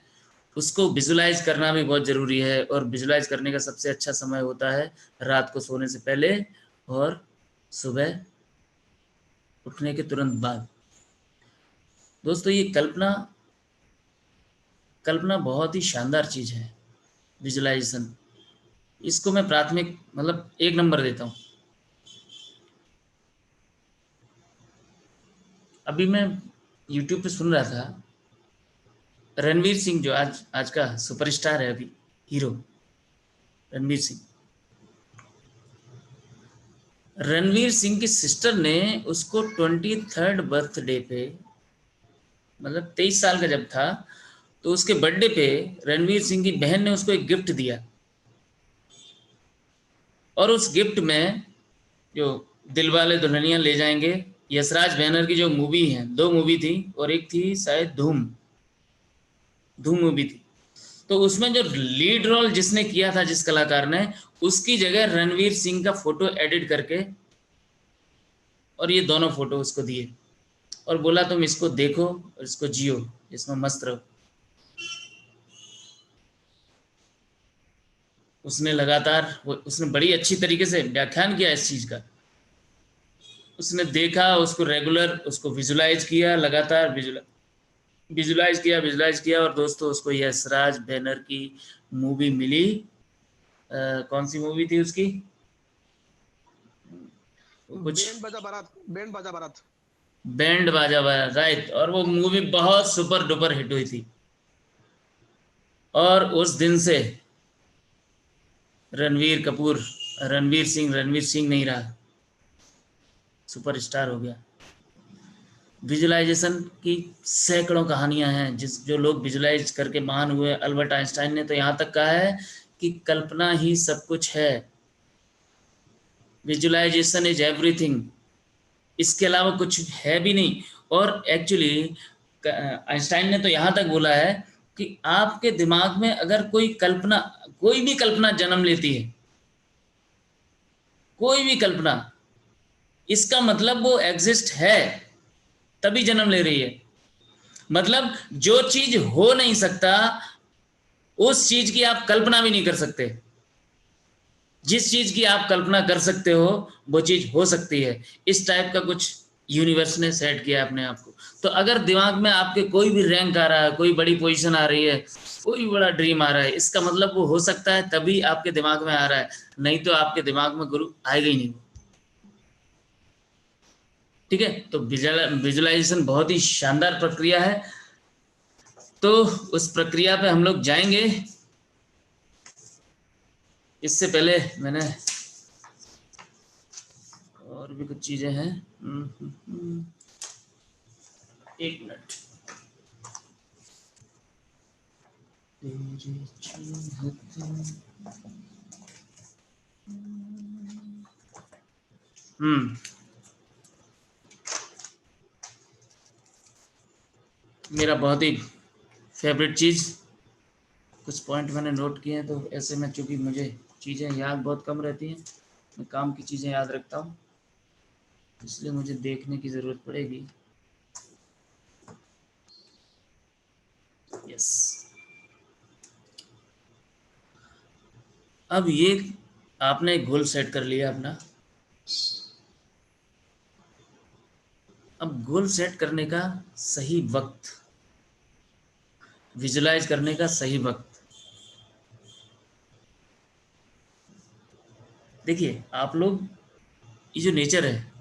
उसको विजुलाइज करना भी बहुत ज़रूरी है। और विजुलाइज करने का सबसे अच्छा समय होता है रात को सोने से पहले और सुबह उठने के तुरंत बाद। दोस्तों, ये कल्पना कल्पना बहुत ही शानदार चीज़ है, विजुलाइजेशन। इसको मैं प्राथमिक मतलब 1 नंबर देता हूँ। अभी मैं यूट्यूब पे सुन रहा था, रणवीर सिंह जो आज आज का सुपरस्टार है, अभी हीरो रणवीर सिंह, रणवीर सिंह की सिस्टर ने उसको 23rd बर्थडे पे, मतलब 23 साल का जब था, तो उसके बर्थडे पे रणवीर सिंह की बहन ने उसको एक गिफ्ट दिया। और उस गिफ्ट में जो दिलवाले दुल्हनिया ले जाएंगे, यशराज बैनर की जो मूवी है, 2 मूवी थी, और एक थी शायद धूम, धूम मूवी थी। तो उसमें जो लीड रोल जिसने किया था, जिस कलाकार ने, उसकी जगह रणवीर सिंह का फोटो एडिट करके और ये दोनों फोटो उसको दिए और बोला तुम इसको देखो और इसको जियो, इसमें मस्त रहो। उसने लगातार उसने बड़ी अच्छी तरीके से व्याख्यान किया इस चीज का। उसने देखा, उसको रेगुलर उसको विजुलाइज किया, लगातार विजुलाइज किया। और दोस्तों, उसको यशराज बैनर की मूवी मिली। कौन सी मूवी थी उसकी? कुछ बैंड बाजा बारात। बैंड बाजा वाला, राइट। और वो मूवी बहुत सुपर डुपर हिट हुई थी। और उस दिन से रणवीर सिंह नहीं रहा, सुपरस्टार हो गया। विजुलाइजेशन की सैकड़ों कहानियां हैं जो लोग विजुलाइज करके महान हुए। अल्बर्ट आइंस्टाइन ने तो यहाँ तक कहा है कि कल्पना ही सब कुछ है, विजुलाइजेशन इज एवरीथिंग, इसके अलावा कुछ है भी नहीं। और एक्चुअली आइंस्टाइन ने तो यहाँ तक बोला है कि आपके दिमाग में अगर कोई भी कल्पना जन्म लेती है, कोई भी कल्पना, इसका मतलब वो एग्जिस्ट है, तभी जन्म ले रही है। मतलब जो चीज हो नहीं सकता उस चीज की आप कल्पना भी नहीं कर सकते। जिस चीज की आप कल्पना कर सकते हो वो चीज हो सकती है। इस टाइप का कुछ यूनिवर्स ने सेट किया अपने आप को। तो अगर दिमाग में आपके कोई भी रैंक आ रहा है, कोई बड़ी पोजीशन आ रही है, कोई बड़ा ड्रीम आ रहा है, इसका मतलब वो हो सकता है, तभी आपके दिमाग में आ रहा है। नहीं तो आपके दिमाग में गुरु आएगा ही नहीं। ठीक है। तो विजुअलाइजेशन बहुत ही शानदार प्रक्रिया है। तो उस प्रक्रिया पे हम लोग जाएंगे। इससे पहले मैंने और भी कुछ चीजें हैं। 1 मिनट। हम्म मेरा बहुत ही फेवरेट चीज़। कुछ पॉइंट मैंने नोट किए हैं, तो ऐसे में चूँकि मुझे चीज़ें याद बहुत कम रहती हैं, मैं काम की चीज़ें याद रखता हूँ, इसलिए मुझे देखने की ज़रूरत पड़ेगी। यस। अब ये आपने गोल सेट कर लिया अपना। अब गोल सेट करने का सही वक्त, विजुलाइज करने का सही वक्त, देखिए आप लोग, ये जो नेचर है,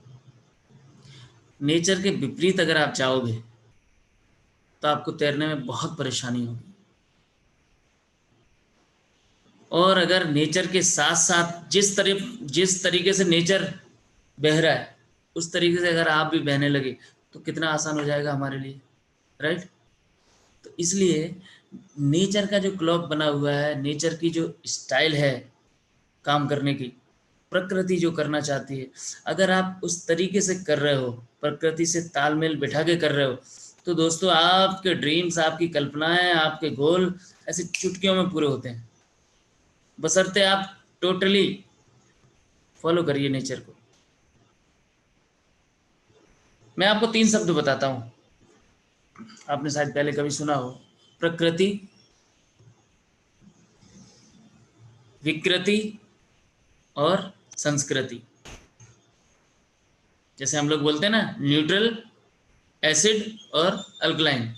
नेचर के विपरीत अगर आप चाहोगे तो आपको तैरने में बहुत परेशानी होगी। और अगर नेचर के साथ साथ जिस तरीके से नेचर बह रहा है, उस तरीके से अगर आप भी बहने लगे तो कितना आसान हो जाएगा हमारे लिए, राइट? तो इसलिए नेचर का जो क्लॉक बना हुआ है, नेचर की जो स्टाइल है काम करने की, प्रकृति जो करना चाहती है, अगर आप उस तरीके से कर रहे हो, प्रकृति से तालमेल बिठा के कर रहे हो, तो दोस्तों आपके ड्रीम्स, आपकी कल्पनाएं, आपके गोल ऐसे चुटकियों में पूरे होते हैं, बशर्ते आप टोटली फॉलो करिए नेचर को। मैं आपको 3 शब्द बताता हूँ, आपने शायद पहले कभी सुना हो। प्रकृति, विकृति और संस्कृति। जैसे हम लोग बोलते हैं ना, न्यूट्रल, एसिड और अल्कलाइन,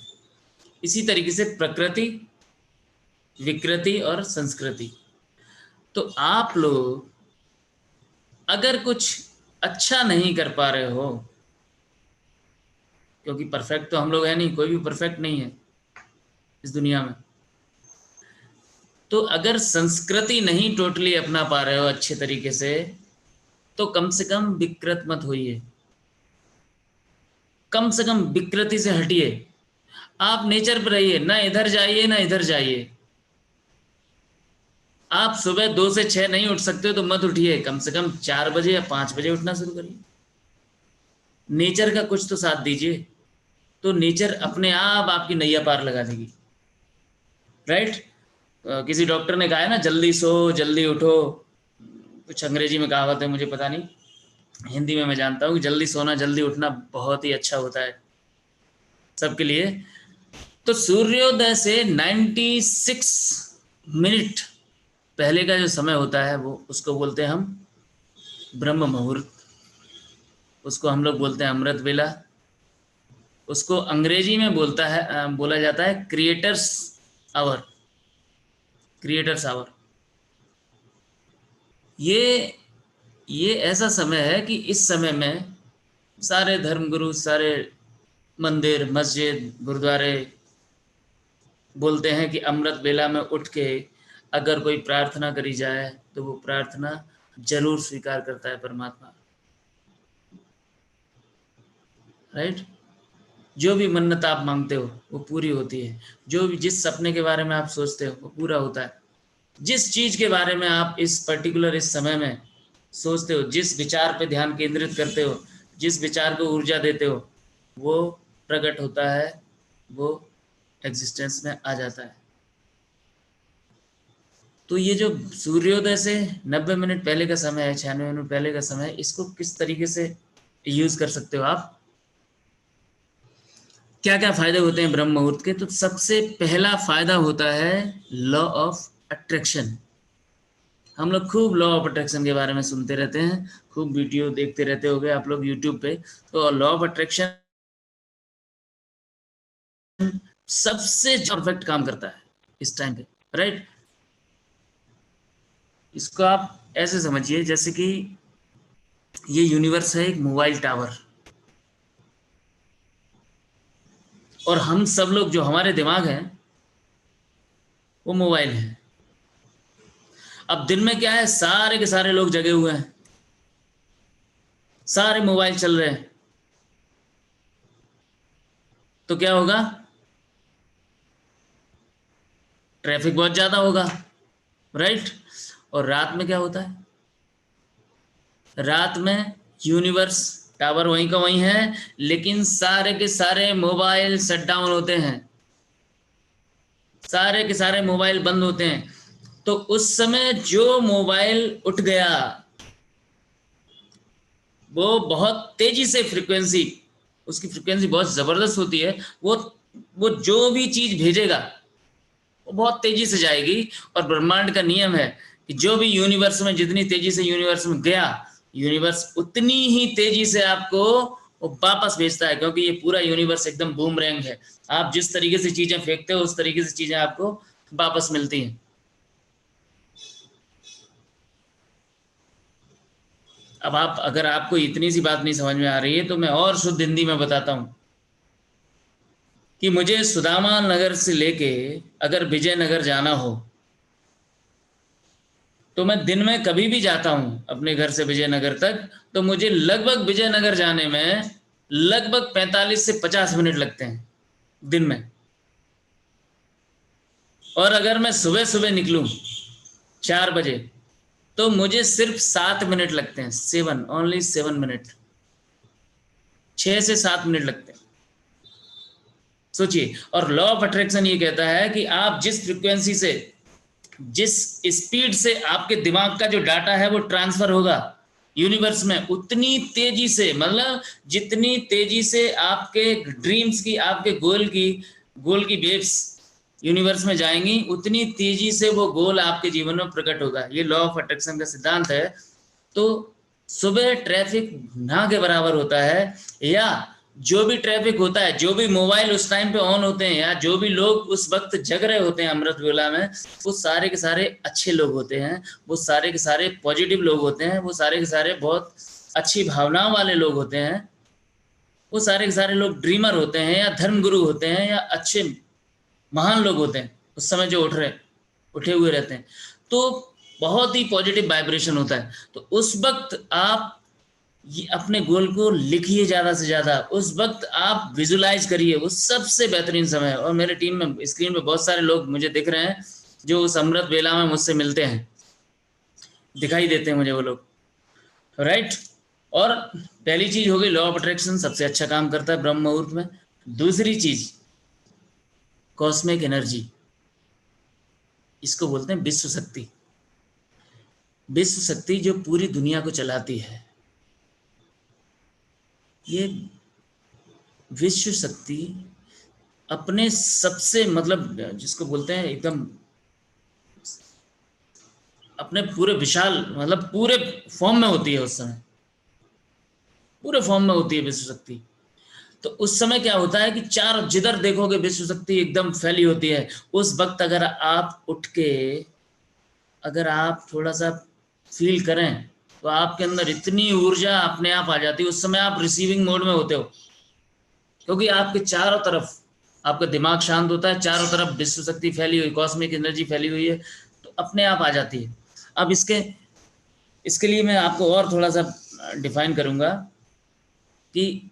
इसी तरीके से प्रकृति, विकृति और संस्कृति। तो आप लोग अगर कुछ अच्छा नहीं कर पा रहे हो, क्योंकि परफेक्ट तो हम लोग है नहीं, कोई भी परफेक्ट नहीं है इस दुनिया में, तो अगर संस्कृति नहीं टोटली अपना पा रहे हो अच्छे तरीके से, तो कम से कम विकृत मत होइए, कम से कम विकृति से हटिए। आप नेचर पर रहिए, ना इधर जाइए ना इधर जाइए। आप सुबह 2 से 6 नहीं उठ सकते हो तो मत उठिए, कम से कम 4 बजे या 5 बजे उठना शुरू करिए। नेचर का कुछ तो साथ दीजिए, तो नेचर अपने आप आपकी नैया पार लगा देगी, राइट? किसी डॉक्टर ने कहा है ना, जल्दी सो जल्दी उठो, कुछ अंग्रेजी में कहावत है, मुझे पता नहीं, हिंदी में मैं जानता हूँ कि जल्दी सोना जल्दी उठना बहुत ही अच्छा होता है सबके लिए। तो सूर्योदय से 96 मिनट पहले का जो समय होता है, वो उसको बोलते हैं हम ब्रह्म मुहूर्त, उसको हम लोग बोलते हैं अमृत वेला, उसको अंग्रेजी में बोला जाता है क्रिएटर्स आवर, क्रिएटर्स आवर। ये ऐसा समय है कि इस समय में सारे धर्मगुरु, सारे मंदिर, मस्जिद, गुरुद्वारे बोलते हैं कि अमृत वेला में उठ के अगर कोई प्रार्थना करी जाए तो वो प्रार्थना जरूर स्वीकार करता है परमात्मा, राइट? जो भी मन्नत आप मांगते हो वो पूरी होती है, जो भी जिस सपने के बारे में आप सोचते हो वो पूरा होता है, जिस चीज के बारे में आप इस पर्टिकुलर इस समय में सोचते हो, जिस विचार पे ध्यान केंद्रित करते हो, जिस विचार को ऊर्जा देते हो, वो प्रकट होता है, वो एग्जिस्टेंस में आ जाता है। तो ये जो सूर्योदय से 90 मिनट पहले का समय है, 96 मिनट पहले का समय है, इसको किस तरीके से यूज कर सकते हो आप, क्या क्या फायदे होते हैं ब्रह्म मुहूर्त के? तो सबसे पहला फायदा होता है लॉ ऑफ अट्रैक्शन। हम लोग खूब लॉ ऑफ अट्रैक्शन के बारे में सुनते रहते हैं, खूब वीडियो देखते रहते होगे आप लोग यूट्यूब पे। तो लॉ ऑफ अट्रैक्शन सबसे परफेक्ट काम करता है इस टाइम पे, राइट? इसको आप ऐसे समझिए जैसे कि ये यूनिवर्स है एक मोबाइल टावर, और हम सब लोग, जो हमारे दिमाग हैं, वो मोबाइल है। अब दिन में क्या है, सारे के सारे लोग जगे हुए हैं, सारे मोबाइल चल रहे हैं, तो क्या होगा? ट्रैफिक बहुत ज्यादा होगा, राइट? और रात में क्या होता है? रात में यूनिवर्स टावर वहीं का वहीं है, लेकिन सारे के सारे मोबाइल शट डाउन होते हैं, सारे के सारे मोबाइल बंद होते हैं। तो उस समय जो मोबाइल उठ गया वो बहुत तेजी से फ्रीक्वेंसी, उसकी फ्रीक्वेंसी बहुत जबरदस्त होती है, वो जो भी चीज भेजेगा वो बहुत तेजी से जाएगी। और ब्रह्मांड का नियम है कि जो भी यूनिवर्स में जितनी तेजी से यूनिवर्स में गया, यूनिवर्स उतनी ही तेजी से आपको वो वापस भेजता है, क्योंकि ये पूरा यूनिवर्स एकदम बूमरैंग है। आप जिस तरीके से चीजें फेंकते हो उस तरीके से चीजें आपको वापस मिलती हैं। अब आप, अगर आपको इतनी सी बात नहीं समझ में आ रही है तो मैं और शुद्ध हिंदी में बताता हूं कि मुझे सुदामा नगर से लेके अगर विजयनगर जाना हो तो मैं दिन में कभी भी जाता हूं अपने घर से विजयनगर तक, तो मुझे लगभग विजयनगर जाने में लगभग 45 से 50 मिनट लगते हैं दिन में। और अगर मैं सुबह सुबह निकलूं 4 बजे तो मुझे सिर्फ 7 मिनट लगते हैं, 7, ओनली 7 मिनट, 6 से 7 मिनट लगते हैं। सोचिए। और लॉ ऑफ अट्रैक्शन ये कहता है कि आप जिस फ्रीक्वेंसी से, जिस स्पीड से आपके दिमाग का जो डाटा है वो ट्रांसफर होगा यूनिवर्स में, उतनी तेजी से, मतलब जितनी तेजी से आपके ड्रीम्स की, आपके गोल की वेव्स यूनिवर्स में जाएंगी, उतनी तेजी से वो गोल आपके जीवन में प्रकट होगा। ये लॉ ऑफ अट्रैक्शन का सिद्धांत है। तो सुबह ट्रैफिक ना के बराबर होता है, या जो भी ट्रैफिक होता है, जो भी मोबाइल उस टाइम पे ऑन होते हैं, या जो भी लोग उस वक्त जग रहे होते हैं अमृत वेला में, वो सारे के सारे अच्छे लोग होते हैं, वो सारे के सारे पॉजिटिव लोग होते हैं, वो सारे के सारे बहुत अच्छी भावनाओं वाले लोग होते हैं, वो सारे के सारे लोग ड्रीमर होते हैं, या धर्मगुरु होते हैं, या अच्छे महान लोग होते हैं उस समय जो उठे हुए रहते हैं। तो बहुत ही पॉजिटिव वाइब्रेशन होता है। तो उस वक्त आप ये अपने गोल को लिखिए ज़्यादा से ज़्यादा, उस वक्त आप विजुलाइज करिए, वो सबसे बेहतरीन समय है। और मेरे टीम में स्क्रीन पे बहुत सारे लोग मुझे दिख रहे हैं जो उस अमृत वेला में मुझसे मिलते हैं, दिखाई देते हैं मुझे वो लोग, राइट। और पहली चीज हो गई लॉ ऑफ अट्रैक्शन, सबसे अच्छा काम करता है ब्रह्म मुहूर्त में। दूसरी चीज कॉस्मिक एनर्जी, इसको बोलते हैं विश्व शक्ति। विश्व शक्ति जो पूरी दुनिया को चलाती है, ये विश्व शक्ति अपने सबसे, मतलब जिसको बोलते हैं एकदम अपने पूरे विशाल, मतलब पूरे फॉर्म में होती है उस समय, पूरे फॉर्म में होती है विश्व शक्ति। तो उस समय क्या होता है कि चार जिधर देखोगे विश्व शक्ति एकदम फैली होती है। उस वक्त अगर आप उठ के, अगर आप थोड़ा सा फील करें तो आपके अंदर इतनी ऊर्जा अपने आप आ जाती है। उस समय आप रिसीविंग मोड में होते हो, क्योंकि आपके चारों तरफ आपका दिमाग शांत होता है, चारों तरफ विश्व शक्ति फैली हुई, कॉस्मिक एनर्जी फैली हुई है, तो अपने आप आ जाती है। अब इसके लिए मैं आपको और थोड़ा सा डिफाइन करूंगा कि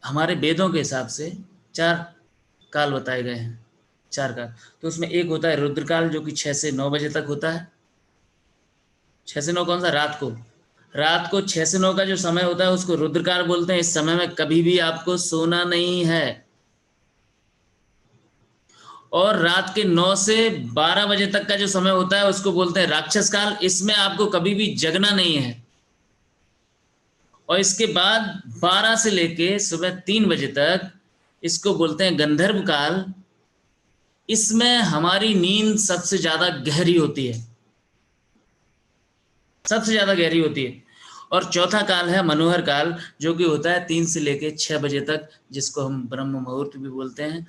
हमारे वेदों के हिसाब से 4 काल बताए गए हैं, 4 काल। तो उसमें एक होता है रुद्रकाल, जो कि 6 से 9 बजे तक होता है। 6 से 9 कौन सा? रात को 6 से 9 का जो समय होता है उसको रुद्रकाल बोलते हैं। इस समय में कभी भी आपको सोना नहीं है। और रात के 9 से 12 बजे तक का जो समय होता है उसको बोलते हैं राक्षस काल। इसमें आपको कभी भी जगना नहीं है। और इसके बाद 12 से लेके सुबह 3 बजे तक इसको बोलते हैं गंधर्व काल। इसमें हमारी नींद सबसे ज्यादा गहरी होती है, सबसे ज्यादा गहरी होती है। और चौथा काल है मनोहर काल, जो कि होता है 3 से लेके 6 बजे तक, जिसको हम ब्रह्म मुहूर्त भी बोलते हैं।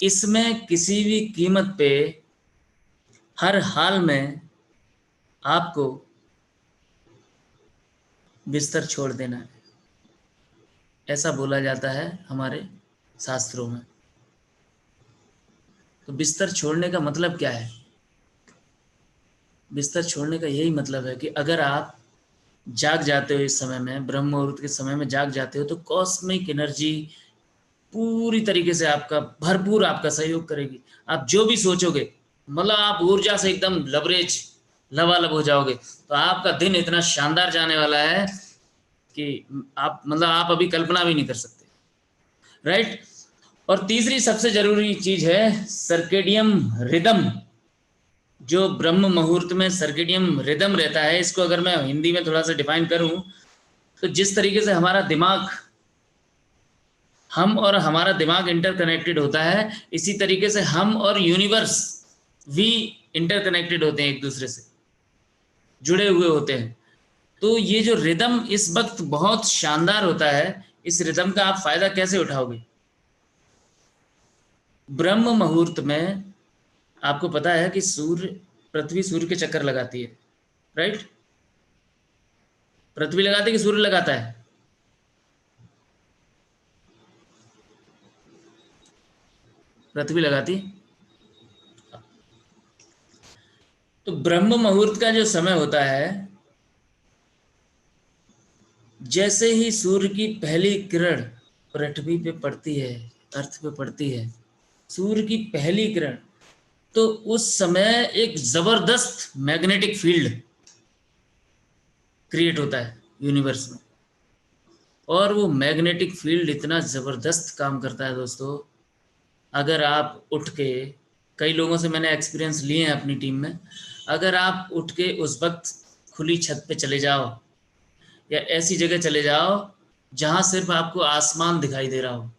इसमें किसी भी कीमत पे, हर हाल में आपको बिस्तर छोड़ देना है, ऐसा बोला जाता है हमारे शास्त्रों में। तो बिस्तर छोड़ने का मतलब क्या है? बिस्तर छोड़ने का यही मतलब है कि अगर आप जाग जाते हो इस समय में, ब्रह्म मुहूर्त के समय में जाग जाते हो, तो कॉस्मिक एनर्जी पूरी तरीके से आपका भरपूर आपका सहयोग करेगी। आप जो भी सोचोगे, मतलब आप ऊर्जा से एकदम लबरेज लबालब हो जाओगे। तो आपका दिन इतना शानदार जाने वाला है कि आप मतलब आप अभी कल्पना भी नहीं कर सकते, राइट। और तीसरी सबसे जरूरी चीज है सर्केडियम रिदम। जो ब्रह्म मुहूर्त में सर्केडियम रिदम रहता है, इसको अगर मैं हिंदी में थोड़ा सा डिफाइन करूं तो जिस तरीके से हमारा दिमाग, हम और हमारा दिमाग इंटरकनेक्टेड होता है, इसी तरीके से हम और यूनिवर्स भी इंटरकनेक्टेड होते हैं, एक दूसरे से जुड़े हुए होते हैं। तो ये जो रिदम इस वक्त बहुत शानदार होता है, इस रिदम का आप फायदा कैसे उठाओगे? ब्रह्म मुहूर्त में आपको पता है कि पृथ्वी सूर्य के चक्कर लगाती है, राइट। पृथ्वी लगाती है कि सूर्य लगाता है? पृथ्वी लगाती है। तो ब्रह्म मुहूर्त का जो समय होता है, जैसे ही सूर्य की पहली किरण पृथ्वी पे पड़ती है, अर्थ पे पड़ती है, सूर्य की पहली किरण, तो उस समय एक जबरदस्त मैग्नेटिक फील्ड क्रिएट होता है यूनिवर्स में। और वो मैग्नेटिक फील्ड इतना जबरदस्त काम करता है दोस्तों, अगर आप उठ के, कई लोगों से मैंने एक्सपीरियंस लिए हैं अपनी टीम में, अगर आप उठ के उस वक्त खुली छत पे चले जाओ या ऐसी जगह चले जाओ जहां सिर्फ आपको आसमान दिखाई दे रहा हो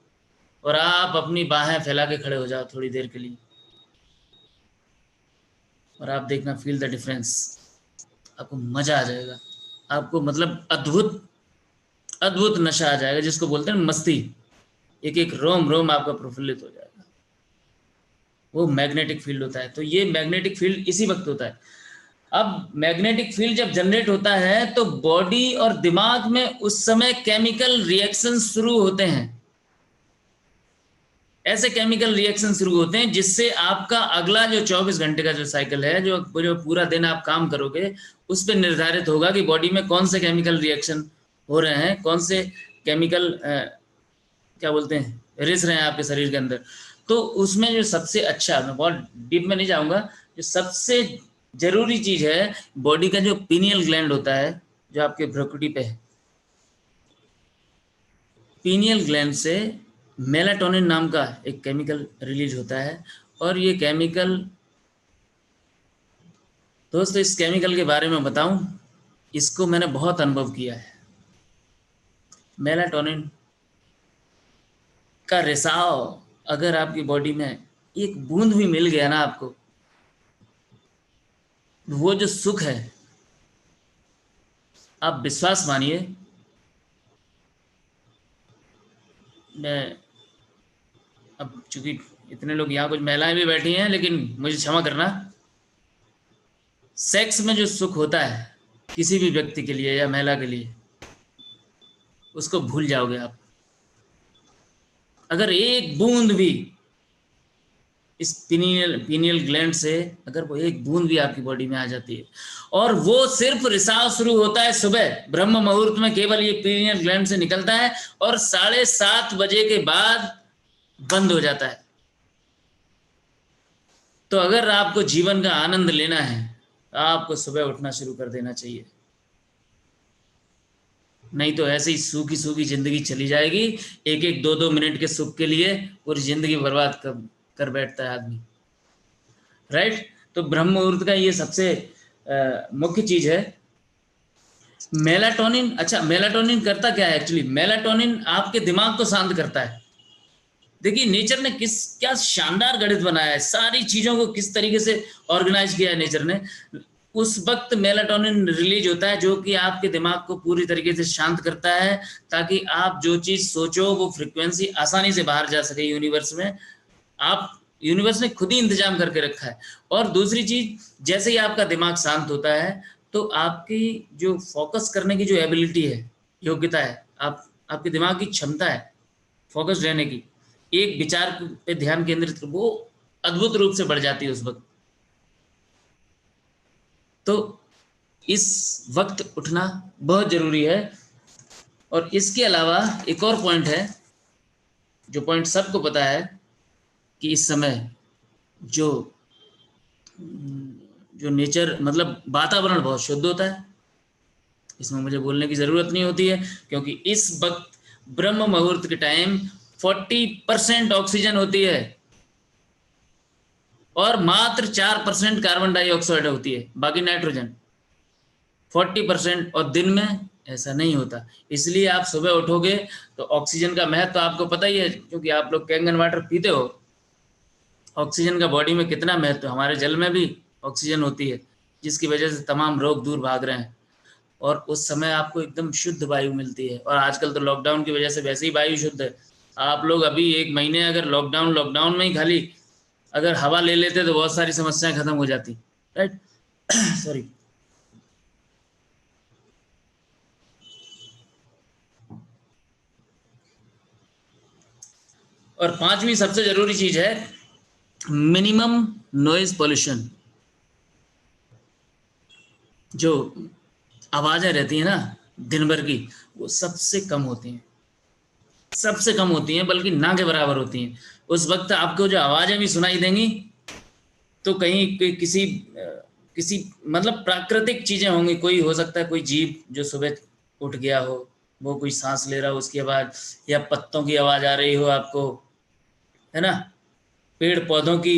और आप अपनी बाहें फैला के खड़े हो जाओ थोड़ी देर के लिए, और आप देखना, फील द डिफरेंस। आपको मजा आ जाएगा, आपको मतलब अद्भुत अद्भुत नशा आ जाएगा, जिसको बोलते हैं मस्ती। एक एक रोम रोम आपका प्रफुल्लित हो जाएगा। वो मैग्नेटिक फील्ड होता है। तो ये मैग्नेटिक फील्ड इसी वक्त होता है। अब मैग्नेटिक फील्ड जब जनरेट होता है तो बॉडी और दिमाग में उस समय केमिकल रिएक्शन शुरू होते हैं। ऐसे केमिकल रिएक्शन शुरू होते हैं जिससे आपका अगला जो 24 घंटे का जो साइकिल है, जो पूरा दिन आप काम करोगे, उस पर निर्धारित होगा कि बॉडी में कौन से केमिकल रिएक्शन हो रहे हैं, कौन से केमिकल क्या बोलते हैं रिस रहे हैं आपके शरीर के अंदर। तो उसमें जो सबसे अच्छा, मैं बहुत डीप में नहीं जाऊंगा, जो सबसे जरूरी चीज है, बॉडी का जो पीनियल ग्लैंड होता है, जो आपके भ्रुकुटी पे है, पीनियल ग्लैंड से मेलाटोनिन नाम का एक केमिकल रिलीज होता है। और ये केमिकल, दोस्तों इस केमिकल के बारे में बताऊं, इसको मैंने बहुत अनुभव किया है। मेलाटोनिन का रिसाव अगर आपकी बॉडी में एक बूंद भी मिल गया ना आपको, वो जो सुख है, आप विश्वास मानिए, मैं, अब चूंकि इतने लोग यहाँ, कुछ महिलाएं भी बैठी हैं, लेकिन मुझे क्षमा करना, सेक्स में जो सुख होता है किसी भी व्यक्ति के लिए या महिला के लिए, उसको भूल जाओगे आप अगर एक बूंद भी इस पीनियल ग्लैंड से, अगर वो एक बूंद भी आपकी बॉडी में आ जाती है। और वो सिर्फ रिसाव शुरू होता है सुबह ब्रह्म मुहूर्त में, केवल ये पीनियल ग्लैंड से निकलता है और 7:30 बजे के बाद बंद हो जाता है। तो अगर आपको जीवन का आनंद लेना है, आपको सुबह उठना शुरू कर देना चाहिए, नहीं तो ऐसे ही सूखी सूखी जिंदगी चली जाएगी। एक एक 2-2 मिनट के सुख के लिए पूरी जिंदगी बर्बाद कर बैठता है आदमी, राइट। तो ब्रह्म मुहूर्त का ये सबसे मुख्य चीज है। मेलाटोनिन, अच्छा मेलाटोनिन करता क्या है एक्चुअली? मेलाटोनिन आपके दिमाग को शांत करता है। देखिए नेचर ने क्या शानदार गणित बनाया है, सारी चीजों को किस तरीके से ऑर्गेनाइज किया है नेचर ने। उस वक्त मेलाटोनिन रिलीज होता है जो कि आपके दिमाग को पूरी तरीके से शांत करता है, ताकि आप जो चीज सोचो वो फ्रीक्वेंसी आसानी से बाहर जा सके यूनिवर्स में। यूनिवर्स ने खुद ही इंतजाम करके रखा है। और दूसरी चीज, जैसे ही आपका दिमाग शांत होता है तो आपकी जो फोकस करने की जो एबिलिटी है, योग्यता है, आपके दिमाग की क्षमता है फोकस रहने की, एक विचार पे ध्यान केंद्रित, वो अद्भुत रूप से बढ़ जाती है उस वक्त। तो इस वक्त उठना बहुत जरूरी है। और इसके अलावा एक और पॉइंट है, जो पॉइंट सबको पता है, कि इस समय जो नेचर, मतलब वातावरण बहुत शुद्ध होता है। इसमें मुझे बोलने की ज़रूरत नहीं होती है, क्योंकि इस वक्त ब्रह्म मुहूर्त के टाइम 40% ऑक्सीजन होती है और मात्र 4% कार्बन डाइऑक्साइड होती है, बाकी नाइट्रोजन 40%। और दिन में ऐसा नहीं होता। इसलिए आप सुबह उठोगे तो ऑक्सीजन का महत्व तो आपको पता ही है, क्योंकि आप लोग कैंगन वाटर पीते हो। ऑक्सीजन का बॉडी में कितना महत्व है, हमारे जल में भी ऑक्सीजन होती है, जिसकी वजह से तमाम रोग दूर भाग रहे हैं। और उस समय आपको एकदम शुद्ध वायु मिलती है। और आजकल तो लॉकडाउन की वजह से वैसे ही वायु शुद्ध है। आप लोग अभी 1 महीने अगर लॉकडाउन में ही खाली अगर हवा ले लेते तो बहुत सारी समस्याएं खत्म हो जाती, राइट। सॉरी। और पांचवी सबसे जरूरी चीज है मिनिमम नॉइज पोल्यूशन। जो आवाजें रहती हैं ना दिन भर की, वो सबसे कम होती हैं, सबसे कम होती हैं, बल्कि ना के बराबर होती हैं। उस वक्त आपको जो आवाजें भी सुनाई देंगी तो कहीं किसी किसी मतलब प्राकृतिक चीजें होंगी। कोई हो सकता है कोई जीव जो सुबह उठ गया हो, वो कोई सांस ले रहा हो उसकी आवाज, या पत्तों की आवाज आ रही हो आपको, है ना, पेड़ पौधों की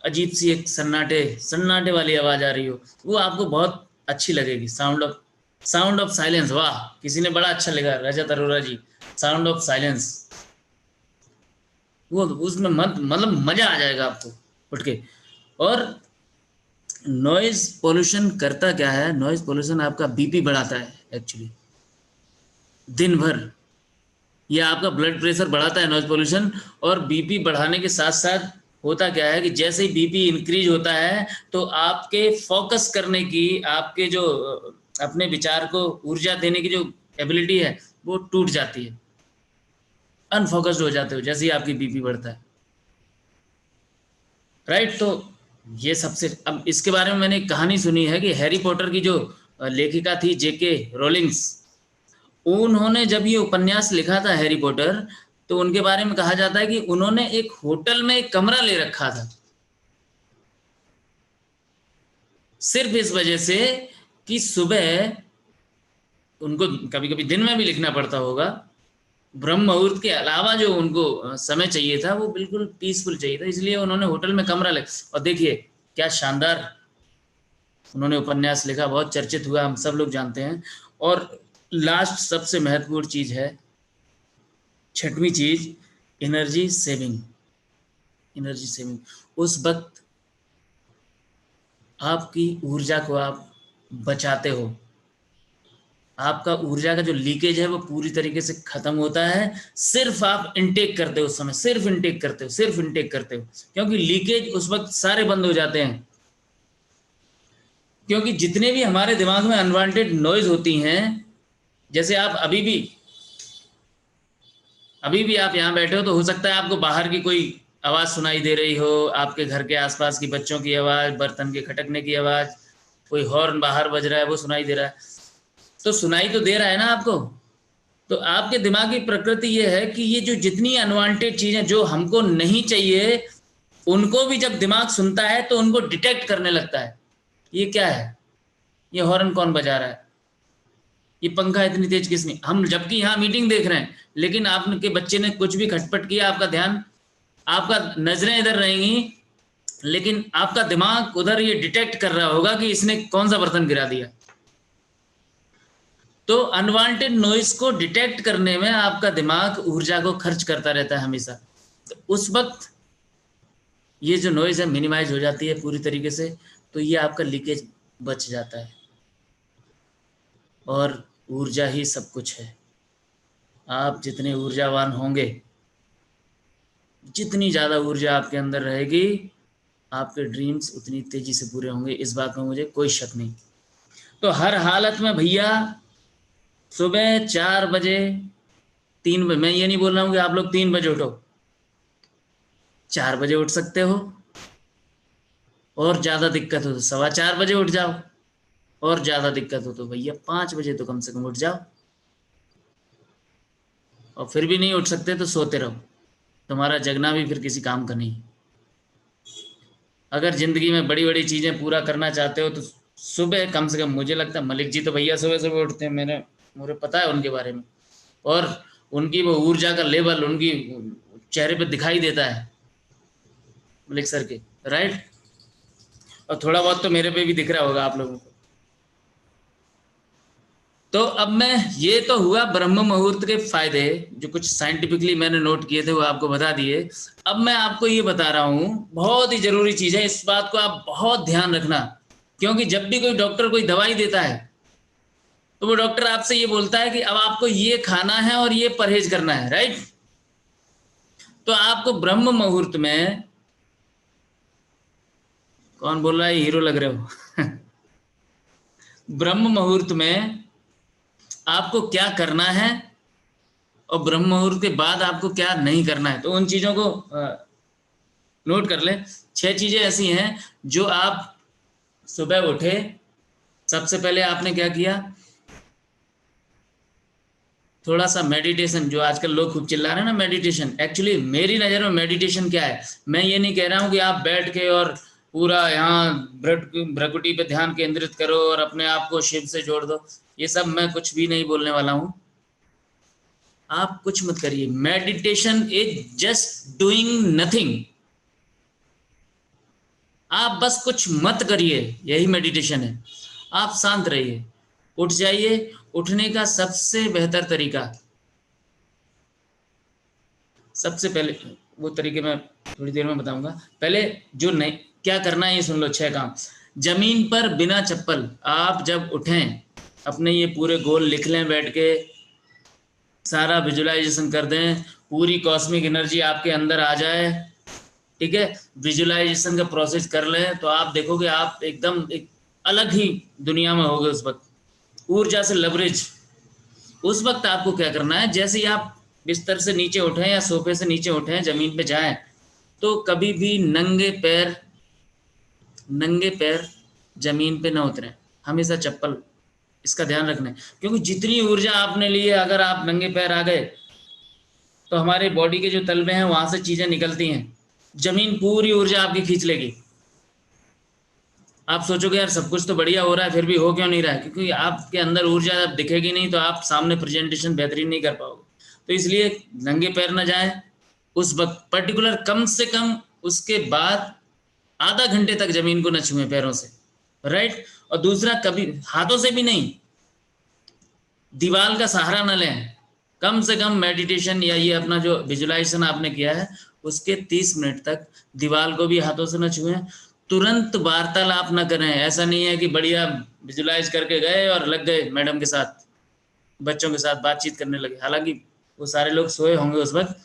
अजीब सी एक सन्नाटे सन्नाटे वाली आवाज आ रही हो, वो आपको बहुत अच्छी लगेगी। साउंड ऑफ साइलेंस, वाह, किसी ने बड़ा अच्छा लिखा, रजत अरोरा जी, साउंड ऑफ साइलेंस। वो उसमें मतलब मजा आ जाएगा आपको उठ के। और नॉइज पोल्यूशन करता क्या है, नॉइज पोल्यूशन आपका बीपी बढ़ाता है एक्चुअली दिन भर। ये आपका ब्लड प्रेशर बढ़ाता है नॉइज पोल्यूशन। और बीपी बढ़ाने के साथ साथ होता क्या है कि जैसे ही बीपी इंक्रीज होता है तो आपके फोकस करने की, आपके जो अपने विचार को ऊर्जा देने की जो एबिलिटी है वो टूट जाती है, अनफोकस्ड हो जाते हो जैसे ही आपकी बीपी बढ़ता है, राइट। तो ये सबसे, अब इसके बारे में मैंने एक कहानी सुनी है कि हैरी पॉटर की जो लेखिका थी जेके रोलिंग्स, उन्होंने जब ये उपन्यास लिखा था हैरी पॉटर, तो उनके बारे में कहा जाता है कि उन्होंने एक होटल में एक कमरा ले रखा था, सिर्फ इस वजह से कि सुबह उनको कभी कभी दिन में भी लिखना पड़ता होगा, ब्रह्म मुहूर्त के अलावा जो उनको समय चाहिए था वो बिल्कुल पीसफुल चाहिए था, इसलिए उन्होंने होटल में कमरा ले। और देखिए क्या शानदार उन्होंने उपन्यास लिखा, बहुत चर्चित हुआ, हम सब लोग जानते हैं। और लास्ट सबसे महत्वपूर्ण चीज है, छठवीं चीज, एनर्जी सेविंग। एनर्जी सेविंग, उस वक्त आपकी ऊर्जा को आप बचाते हो, आपका ऊर्जा का जो लीकेज है वो पूरी तरीके से खत्म होता है। सिर्फ आप इनटेक करते हो उस समय, सिर्फ इनटेक करते हो, सिर्फ इनटेक करते हो, क्योंकि लीकेज उस वक्त सारे बंद हो जाते हैं। क्योंकि जितने भी हमारे दिमाग में अनवांटेड नॉइज होती हैं, जैसे आप अभी भी आप यहाँ बैठे हो तो हो सकता है आपको बाहर की कोई आवाज सुनाई दे रही हो, आपके घर के आसपास की बच्चों की आवाज, बर्तन के खटकने की आवाज, कोई हॉर्न बाहर बज रहा है वो सुनाई दे रहा है, तो सुनाई तो दे रहा है ना आपको। तो आपके दिमाग की प्रकृति ये है कि ये जो जितनी अनवांटेड चीजें जो हमको नहीं चाहिए, उनको भी जब दिमाग सुनता है तो उनको डिटेक्ट करने लगता है। ये क्या है, ये हॉर्न कौन बजा रहा है, ये पंखा इतनी तेज किसने, हम जबकि यहाँ मीटिंग देख रहे हैं, लेकिन आपके बच्चे ने कुछ भी खटपट किया, आपका ध्यान, आपका नजरें इधर रहेंगी, लेकिन आपका दिमाग उधर ये डिटेक्ट कर रहा होगा कि इसने कौन सा बर्तन गिरा दिया। तो अनवांटेड नॉइस को डिटेक्ट करने में आपका दिमाग ऊर्जा को खर्च करता रहता है हमेशा। तो उस वक्त ये जो नॉइज है मिनिमाइज हो जाती है पूरी तरीके से, तो ये आपका लीकेज बच जाता है। और ऊर्जा ही सब कुछ है। आप जितने ऊर्जावान होंगे, जितनी ज़्यादा ऊर्जा आपके अंदर रहेगी, आपके ड्रीम्स उतनी तेजी से पूरे होंगे, इस बात में मुझे कोई शक नहीं। तो हर हालत में भैया सुबह 4 बजे 3 बजे, मैं ये नहीं बोल रहा हूँ कि आप लोग 3 बजे उठो, 4 बजे उठ सकते हो, और ज़्यादा दिक्कत हो तो 4:15 बजे उठ जाओ, और ज़्यादा दिक्कत हो तो भैया 5 बजे तो कम से कम उठ जाओ। और फिर भी नहीं उठ सकते तो सोते रहो, तुम्हारा जगना भी फिर किसी काम का नहीं। अगर जिंदगी में बड़ी बड़ी चीजें पूरा करना चाहते हो तो सुबह कम से कम, मुझे लगता है मलिक जी तो भैया सुबह सुबह उठते हैं, मुझे पता है उनके बारे में, और उनकी वो ऊर्जा का लेवल उनकी चेहरे पे दिखाई देता है मलिक सर के, राइट। और थोड़ा बहुत तो मेरे पे भी दिख रहा होगा आप लोगों को। तो अब मैं, ये तो हुआ ब्रह्म मुहूर्त के फायदे, जो कुछ साइंटिफिकली मैंने नोट किए थे वो आपको बता दिए। अब मैं आपको ये बता रहा हूं, बहुत ही जरूरी चीज है, इस बात को आप बहुत ध्यान रखना, क्योंकि जब भी कोई डॉक्टर कोई दवाई देता है तो वो डॉक्टर आपसे ये बोलता है कि अब आपको ये खाना है और ये परहेज करना है, राइट। तो आपको ब्रह्म मुहूर्त में, कौन बोल रहा है, हीरो लग रहे हो ब्रह्म मुहूर्त में आपको क्या करना है और ब्रह्म मुहूर्त के बाद आपको क्या नहीं करना है, तो उन चीजों को नोट कर ले। 6 चीजें ऐसी हैं जो आप सुबह उठे, सबसे पहले आपने क्या किया, थोड़ा सा मेडिटेशन, जो आजकल लोग खूब चिल्ला रहे हैं ना मेडिटेशन, एक्चुअली मेरी नज़र में मेडिटेशन क्या है, मैं ये नहीं कह रहा हूँ कि आप बैठ के और पूरा यहाँ भ्रकुटी पे ध्यान केंद्रित करो और अपने आप को शिव से जोड़ दो, ये सब मैं कुछ भी नहीं बोलने वाला हूँ। आप कुछ मत करिए, meditation is just doing nothing. आप बस कुछ मत करिए, यही मेडिटेशन है। आप शांत रहिए, उठ जाइए। उठने का सबसे बेहतर तरीका, सबसे पहले वो तरीके मैं थोड़ी देर में बताऊंगा, पहले जो नहीं क्या करना है ये सुन लो। 6 काम। जमीन पर बिना चप्पल आप जब उठें, अपने ये पूरे गोल लिख लें बैठ के, सारा विजुलाइजेशन कर दें, पूरी कॉस्मिक एनर्जी आपके अंदर आ जाए, ठीक है। विजुलाइजेशन का प्रोसेस कर लें तो आप देखोगे आप एकदम एक अलग ही दुनिया में होगे उस वक्त, ऊर्जा से लवरेज। उस वक्त आपको क्या करना है, जैसे ही आप बिस्तर से नीचे उठें या सोफे से नीचे उठें, जमीन पे जाएं, तो कभी भी नंगे पैर जमीन पे ना उतरें, हमेशा चप्पल, इसका ध्यान रखना है। क्योंकि जितनी ऊर्जा आपने ली है, अगर आप नंगे पैर आ गए तो हमारे बॉडी के जो तलवे हैं वहां से चीजें निकलती हैं, जमीन पूरी ऊर्जा आपकी खींच लेगी। आप सोचोगे यार सब कुछ तो बढ़िया हो रहा है फिर भी हो क्यों नहीं रहा है, क्योंकि आपके अंदर ऊर्जा दिखेगी नहीं तो आप सामने प्रेजेंटेशन बेहतरीन नहीं कर पाओगे। तो इसलिए नंगे पैर न जाएं उस वक्त पर्टिकुलर, कम से कम उसके बाद आधा घंटे तक जमीन को न छुएं पैरों से, राइट। और दूसरा, कभी हाथों से भी नहीं, दीवार का सहारा न लें। कम से कम मेडिटेशन या ये अपना जो विजुलाइजेशन आपने किया है उसके 30 मिनट तक दीवार को भी हाथों से न छुएं। तुरंत वार्तालाप न करें। ऐसा नहीं है कि बढ़िया विजुलाइज करके गए और लग गए मैडम के साथ, बच्चों के साथ बातचीत करने लगे, हालांकि वो सारे लोग सोए होंगे उस वक्त।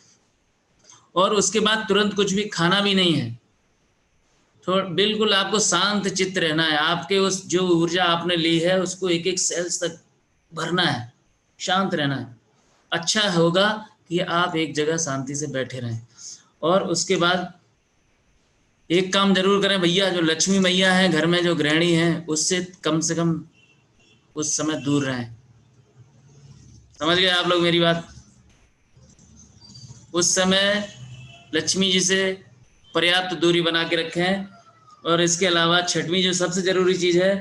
और उसके बाद तुरंत कुछ भी खाना भी नहीं है, थोड़ा बिल्कुल आपको शांत चित्त रहना है। आपके उस जो ऊर्जा आपने ली है उसको एक एक सेल्स तक भरना है, शांत रहना है। अच्छा होगा कि आप एक जगह शांति से बैठे रहें। और उसके बाद एक काम जरूर करें भैया, जो लक्ष्मी मैया है घर में, जो गृहिणी है, उससे कम से कम उस समय दूर रहें। समझ गए आप लोग मेरी बात? उस समय लक्ष्मी जी से पर्याप्त दूरी बना के रखें। और इसके अलावा 6वीं जो सबसे जरूरी चीज है,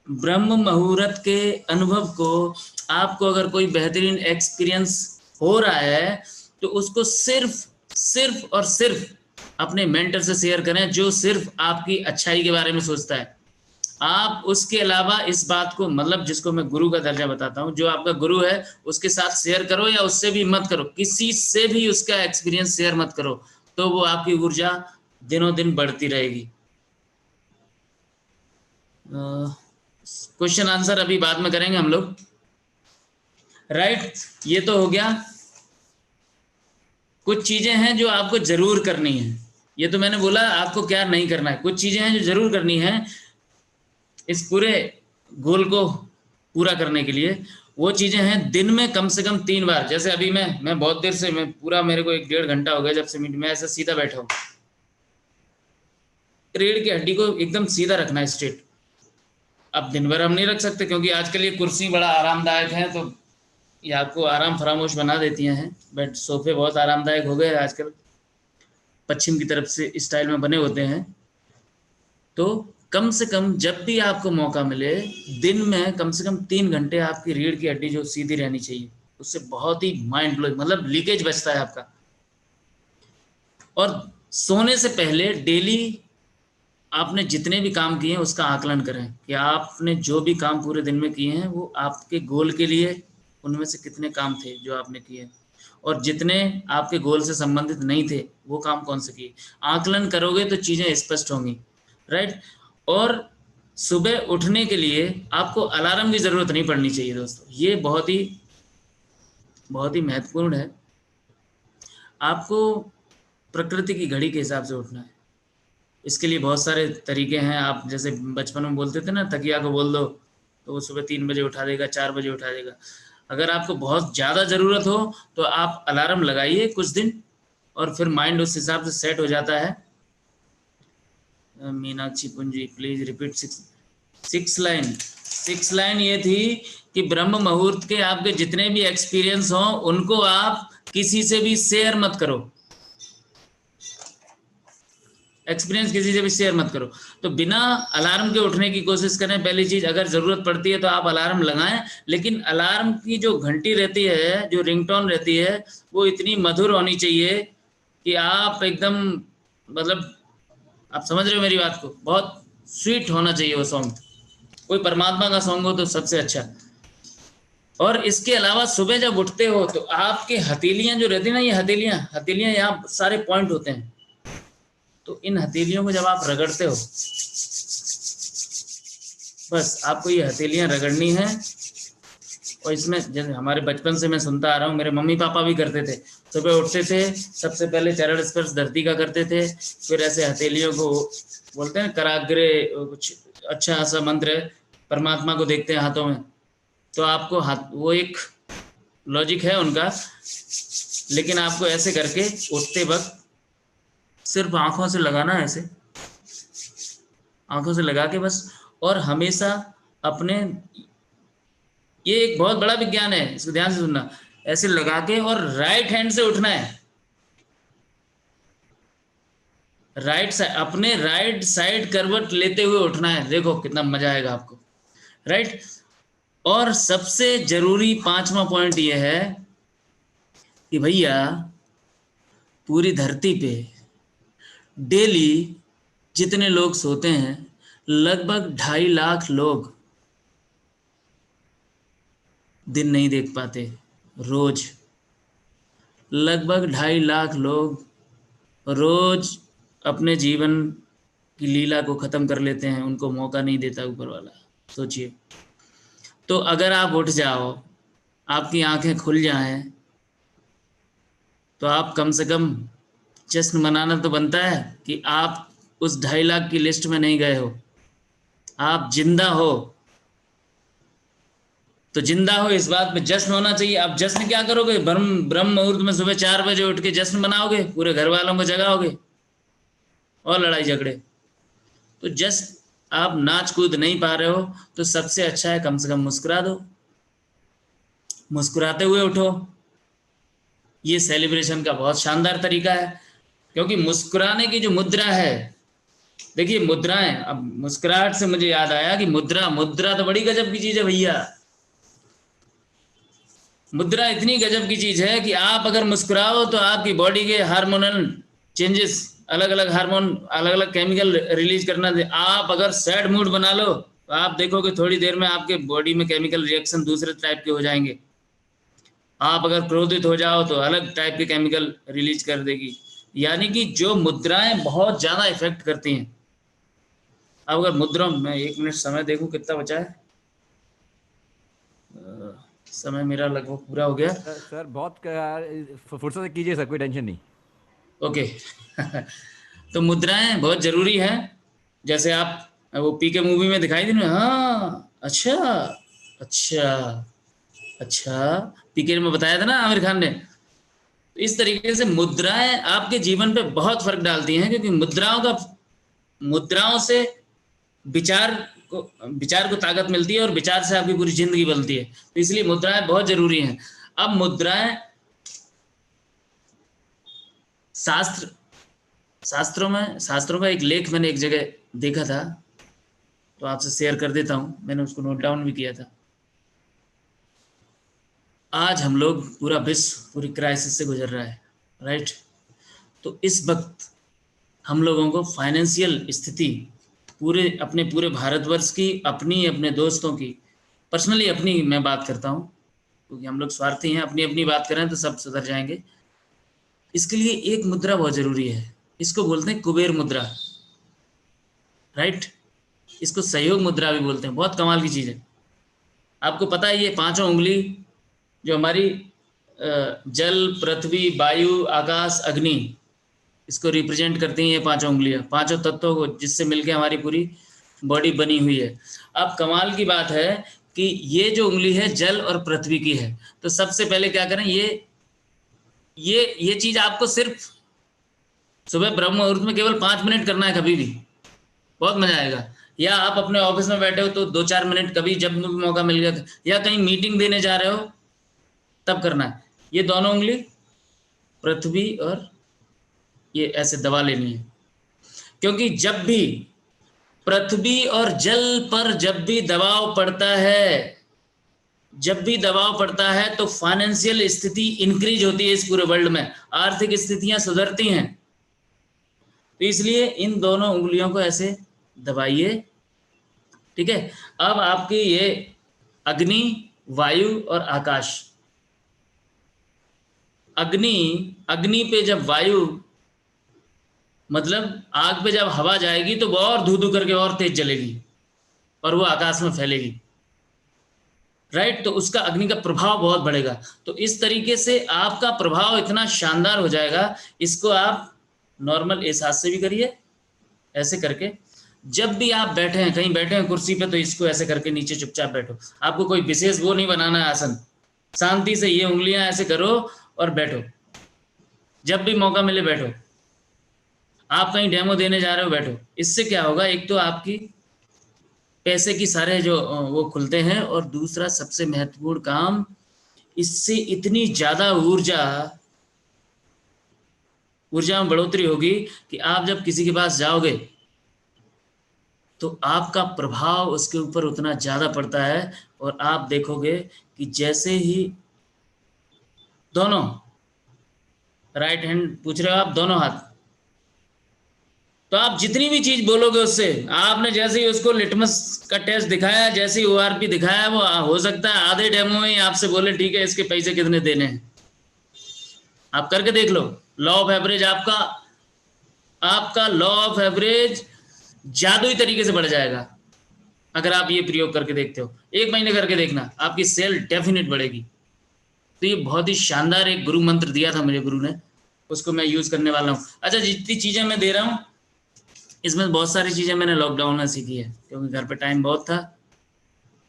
ब्रह्म मुहूर्त के अनुभव को, आपको अगर कोई बेहतरीन एक्सपीरियंस हो रहा है तो उसको सिर्फ और सिर्फ अपने मेंटर से शेयर करें, जो सिर्फ आपकी अच्छाई के बारे में सोचता है। आप उसके अलावा इस बात को, मतलब जिसको मैं गुरु का दर्जा बताता हूँ, जो आपका गुरु है उसके साथ शेयर करो या उससे भी मत करो, किसी से भी उसका एक्सपीरियंस शेयर मत करो, तो वो आपकी ऊर्जा दिनों दिन बढ़ती रहेगी। क्वेश्चन आंसर अभी बाद में करेंगे हम लोग, राइट। ये तो हो गया। कुछ चीजें हैं जो आपको जरूर करनी है, ये तो मैंने बोला आपको क्या नहीं करना है। कुछ चीजें हैं जो जरूर करनी है इस पूरे गोल को पूरा करने के लिए। वो चीजें हैं, दिन में कम से कम 3 बार। जैसे अभी मैं बहुत देर से, मैं पूरा, मेरे को 1-1.5 घंटा हो गया जब से मैं ऐसा सीधा बैठा हूँ। रीढ़ की हड्डी को एकदम सीधा रखना है, स्ट्रेट। अब दिन भर हम नहीं रख सकते क्योंकि आजकल ये कुर्सी बड़ा आरामदायक है, तो ये आपको आराम फरामोश बना देती हैं। बट सोफे बहुत आरामदायक हो गए आजकल, पश्चिम की तरफ से स्टाइल में बने होते हैं। तो कम से कम जब भी आपको मौका मिले दिन में कम से कम 3 घंटे आपकी रीढ़ की हड्डी जो सीधी रहनी चाहिए, उससे बहुत ही माइंड ब्लोइंग, मतलब लीकेज बचता है आपका। और सोने से पहले डेली आपने जितने भी काम किए हैं उसका आकलन करें कि आपने जो भी काम पूरे दिन में किए हैं वो आपके गोल के लिए उनमें से कितने काम थे जो आपने किए, और जितने आपके गोल से संबंधित नहीं थे वो काम कौन से किए। आकलन करोगे तो चीज़ें स्पष्ट होंगी, राइट। और सुबह उठने के लिए आपको अलार्म की ज़रूरत नहीं पड़नी चाहिए दोस्तों, ये बहुत ही महत्वपूर्ण है। आपको प्रकृति की घड़ी के हिसाब से उठना है। इसके लिए बहुत सारे तरीके हैं। आप जैसे बचपन में बोलते थे ना, तकिया को बोल दो तो वो सुबह 3 बजे उठा देगा, 4 बजे उठा देगा। अगर आपको बहुत ज़्यादा ज़रूरत हो तो आप अलार्म लगाइए कुछ दिन, और फिर माइंड उस हिसाब से सेट हो जाता है। मीनाक्षी पुंजी प्लीज रिपीट सिक्स लाइन ये थी कि ब्रह्म मुहूर्त के आपके जितने भी एक्सपीरियंस हों उनको आप किसी से भी शेयर मत करो। एक्सपीरियंस किसी से भी शेयर मत करो। तो बिना अलार्म के उठने की कोशिश करें। पहली चीज, अगर जरूरत पड़ती है तो आप अलार्म लगाएं, लेकिन अलार्म की जो घंटी रहती है, जो रिंगटोन रहती है, वो इतनी मधुर होनी चाहिए कि आप एकदम, मतलब आप समझ रहे हो मेरी बात को, बहुत स्वीट होना चाहिए वो सॉन्ग। कोई परमात्मा का सॉन्ग हो तो सबसे अच्छा। और इसके अलावा सुबह जब उठते हो तो आपकी हथेलियां जो रहती है ना, ये हथेलियां यहाँ सारे पॉइंट होते हैं। तो इन हथेलियों को जब आप रगड़ते हो, बस आपको ये हथेलियां रगड़नी है। और इसमें जैसे हमारे बचपन से मैं सुनता आ रहा हूँ, मेरे मम्मी पापा भी करते थे। सुबह उठते थे, सबसे पहले चरण स्पर्श धरती का करते थे, फिर ऐसे हथेलियों को बोलते हैं कराग्रे, कुछ अच्छा सा मंत्र है, परमात्मा को देखते हैं हाथों में। तो आपको हाथ, वो एक लॉजिक है उनका, लेकिन आपको ऐसे करके उठते वक्त सिर्फ आंखों से लगाना है, ऐसे आंखों से लगा के बस। और हमेशा अपने, ये एक बहुत बड़ा विज्ञान है, इसको ध्यान से सुनना, ऐसे लगा के और राइट हैंड से उठना है। राइट साइड, अपने राइट साइड करवट लेते हुए उठना है। देखो कितना मजा आएगा आपको, राइट। और सबसे जरूरी 5वां पॉइंट ये है कि भैया पूरी धरती पे डेली जितने लोग सोते हैं, लगभग 2.5 लाख लोग दिन नहीं देख पाते रोज। लगभग 2.5 लाख लोग रोज अपने जीवन की लीला को खत्म कर लेते हैं, उनको मौका नहीं देता ऊपर वाला। सोचिए। तो अगर आप उठ जाओ, आपकी आंखें खुल जाएं, तो आप कम से कम जश्न मनाना तो बनता है कि आप उस 2.5 लाख की लिस्ट में नहीं गए हो, आप जिंदा हो। तो जिंदा हो इस बात पे जश्न होना चाहिए। आप जश्न क्या करोगे? ब्रह्म मुहूर्त में सुबह 4 बजे उठ के जश्न मनाओगे, पूरे घर वालों को जगाओगे और लड़ाई झगड़े। तो जश्न आप नाच कूद नहीं पा रहे हो तो सबसे अच्छा है कम से कम मुस्कुरा दो, मुस्कुराते हुए उठो। ये सेलिब्रेशन का बहुत शानदार तरीका है, क्योंकि मुस्कुराने की जो मुद्रा है, देखिए मुद्राएं, अब मुस्कुराहट से मुझे याद आया कि मुद्रा तो बड़ी गजब की चीज है भैया। मुद्रा इतनी गजब की चीज है कि आप अगर मुस्कुराओ तो आपकी बॉडी के हार्मोनल चेंजेस, अलग अलग हार्मोन, अलग अलग केमिकल रिलीज करना दे। आप अगर सैड मूड बना लो तो आप देखोगे थोड़ी देर में आपके बॉडी में केमिकल रिएक्शन दूसरे टाइप के हो जाएंगे। आप अगर क्रोधित हो जाओ तो अलग टाइप के केमिकल रिलीज कर देगी। यानी कि जो मुद्राएं बहुत ज्यादा इफेक्ट करती हैं। अब अगर मुद्रा में 1 मिनट समय देखूं कितना बचा है, समय मेरा लगभग पूरा हो गया। सर बहुत फुर्सत से कीजिए सर, कोई टेंशन नहीं। ओके। तो मुद्राएं बहुत जरूरी हैं। जैसे आप वो पीके मूवी में दिखाई दी ना, हाँ अच्छा अच्छा अच्छा, पीके में बताया था ना आमिर खान ने। तो इस तरीके से मुद्राएं आपके जीवन पे बहुत फर्क डालती हैं, क्योंकि मुद्राओं से विचार को ताकत मिलती है और विचार से आपकी पूरी जिंदगी बनती है। तो इसलिए मुद्राएं बहुत जरूरी हैं। अब मुद्राएं शास्त्रों का एक लेख मैंने एक जगह देखा था तो आपसे शेयर कर देता हूँ, मैंने उसको नोट डाउन भी किया था। आज हम लोग पूरा विश्व पूरी क्राइसिस से गुजर रहा है, राइट। तो इस वक्त हम लोगों को फाइनेंशियल स्थिति अपने पूरे भारतवर्ष की, अपनी, अपने दोस्तों की, पर्सनली अपनी मैं बात करता हूँ, क्योंकि हम लोग स्वार्थी हैं, अपनी अपनी बात करें तो सब सुधर जाएंगे। इसके लिए एक मुद्रा बहुत जरूरी है, इसको बोलते हैं कुबेर मुद्रा, राइट। इसको सहयोग मुद्रा भी बोलते हैं, बहुत कमाल की चीज़ है। आपको पता है ये पांचों उंगली जो हमारी जल, पृथ्वी, वायु, आकाश, अग्नि, इसको रिप्रेजेंट करती हैं ये पांचों उंगलियां, पांचों तत्वों को जिससे मिलकर हमारी पूरी बॉडी बनी हुई है। अब कमाल की बात है कि ये जो उंगली है जल और पृथ्वी की है। तो सबसे पहले क्या करें, ये चीज आपको सिर्फ सुबह ब्रह्म मुहूर्त में केवल 5 मिनट करना है, कभी भी बहुत मजा आएगा। या आप अपने ऑफिस में बैठे हो तो 2-4 मिनट कभी जब भी मौका मिल गया, या कहीं मीटिंग देने जा रहे हो तब करना है। ये दोनों उंगली पृथ्वी और ये ऐसे दबा लेनी है, क्योंकि जब भी पृथ्वी और जल पर जब भी दबाव पड़ता है, जब भी दबाव पड़ता है तो फाइनेंशियल स्थिति इंक्रीज होती है इस पूरे वर्ल्ड में, आर्थिक स्थितियां सुधरती हैं। तो इसलिए इन दोनों उंगलियों को ऐसे दबाइए, ठीक है। अब आपकी ये अग्नि, वायु और आकाश, अग्नि पे जब वायु, मतलब आग पे जब हवा जाएगी तो वो और धू धू करके और तेज जलेगी और वो आकाश में फैलेगी, राइट। तो उसका, अग्नि का प्रभाव बहुत बढ़ेगा। तो इस तरीके से आपका प्रभाव इतना शानदार हो जाएगा। इसको आप नॉर्मल इस हाथ से भी करिए, ऐसे करके। जब भी आप बैठे हैं, कहीं बैठे हैं कुर्सी पे, तो इसको ऐसे करके नीचे चुपचाप बैठो। आपको कोई विशेष वो नहीं बनाना है आसन, शांति से ये उंगलियां ऐसे करो और बैठो। जब भी मौका मिले बैठो। आप कहीं डेमो देने जा रहे हो, बैठो। इससे क्या होगा, एक तो आपकी पैसे की सारे जो वो खुलते हैं, और दूसरा सबसे महत्वपूर्ण काम, इससे इतनी ज्यादा ऊर्जा में बढ़ोतरी होगी कि आप जब किसी के पास जाओगे तो आपका प्रभाव उसके ऊपर उतना ज्यादा पड़ता है। और आप देखोगे कि जैसे ही दोनों, राइट हैंड पूछ रहे हो आप, दोनों हाथ, तो आप जितनी भी चीज बोलोगे उससे, आपने जैसे ही उसको लिटमस का टेस्ट दिखाया, जैसे ही ओआरपी दिखाया, वो हो सकता है आधे डेमो में ही आपसे बोले ठीक है इसके पैसे कितने देने हैं। आप करके देख लो। लॉ ऑफ एवरेज, आपका लॉ ऑफ एवरेज जादुई तरीके से बढ़ जाएगा अगर आप ये प्रयोग करके देखते हो। 1 महीने करके देखना, आपकी सेल डेफिनेट बढ़ेगी। तो ये बहुत ही शानदार एक गुरु मंत्र दिया था मुझे गुरु ने, उसको मैं यूज करने वाला हूँ। अच्छा, जितनी चीजें मैं दे रहा हूँ इसमें बहुत सारी चीजें मैंने लॉकडाउन में सीखी है, क्योंकि घर पे टाइम बहुत था,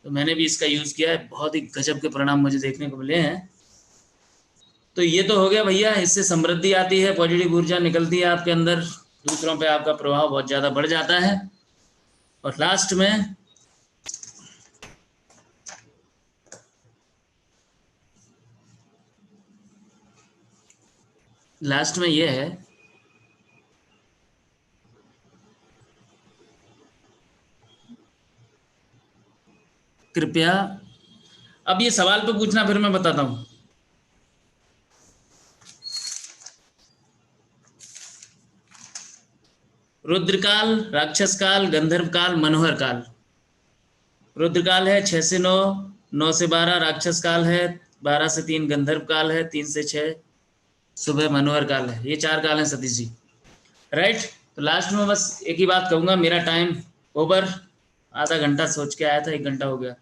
तो मैंने भी इसका यूज किया है। बहुत ही गजब के परिणाम मुझे देखने को मिले हैं। तो ये तो हो गया भैया, इससे समृद्धि आती है, पॉजिटिव ऊर्जा निकलती है आपके अंदर, दूसरों पे आपका प्रभाव बहुत ज्यादा बढ़ जाता है। और लास्ट में ये है, कृपया, अब ये सवाल पे पूछना, फिर मैं बताता हूं। रुद्रकाल, राक्षस काल, गंधर्व काल, मनोहर काल। रुद्रकाल है 6 से 9, 9 से 12 राक्षस काल है, 12 से 3 गंधर्व काल है, 3 से 6 सुबह मनोहर काल है। ये 4 काल हैं सतीश जी, राइट। तो लास्ट में बस एक ही बात कहूंगा, मेरा टाइम ओवर, आधा घंटा सोच के आया था, 1 घंटा हो गया,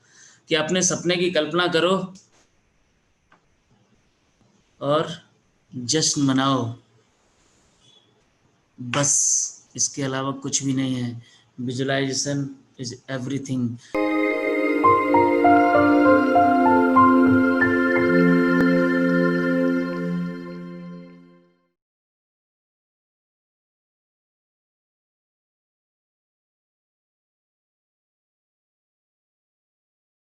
कि अपने सपने की कल्पना करो और जश्न मनाओ, बस। इसके अलावा कुछ भी नहीं है। Visualization is everything.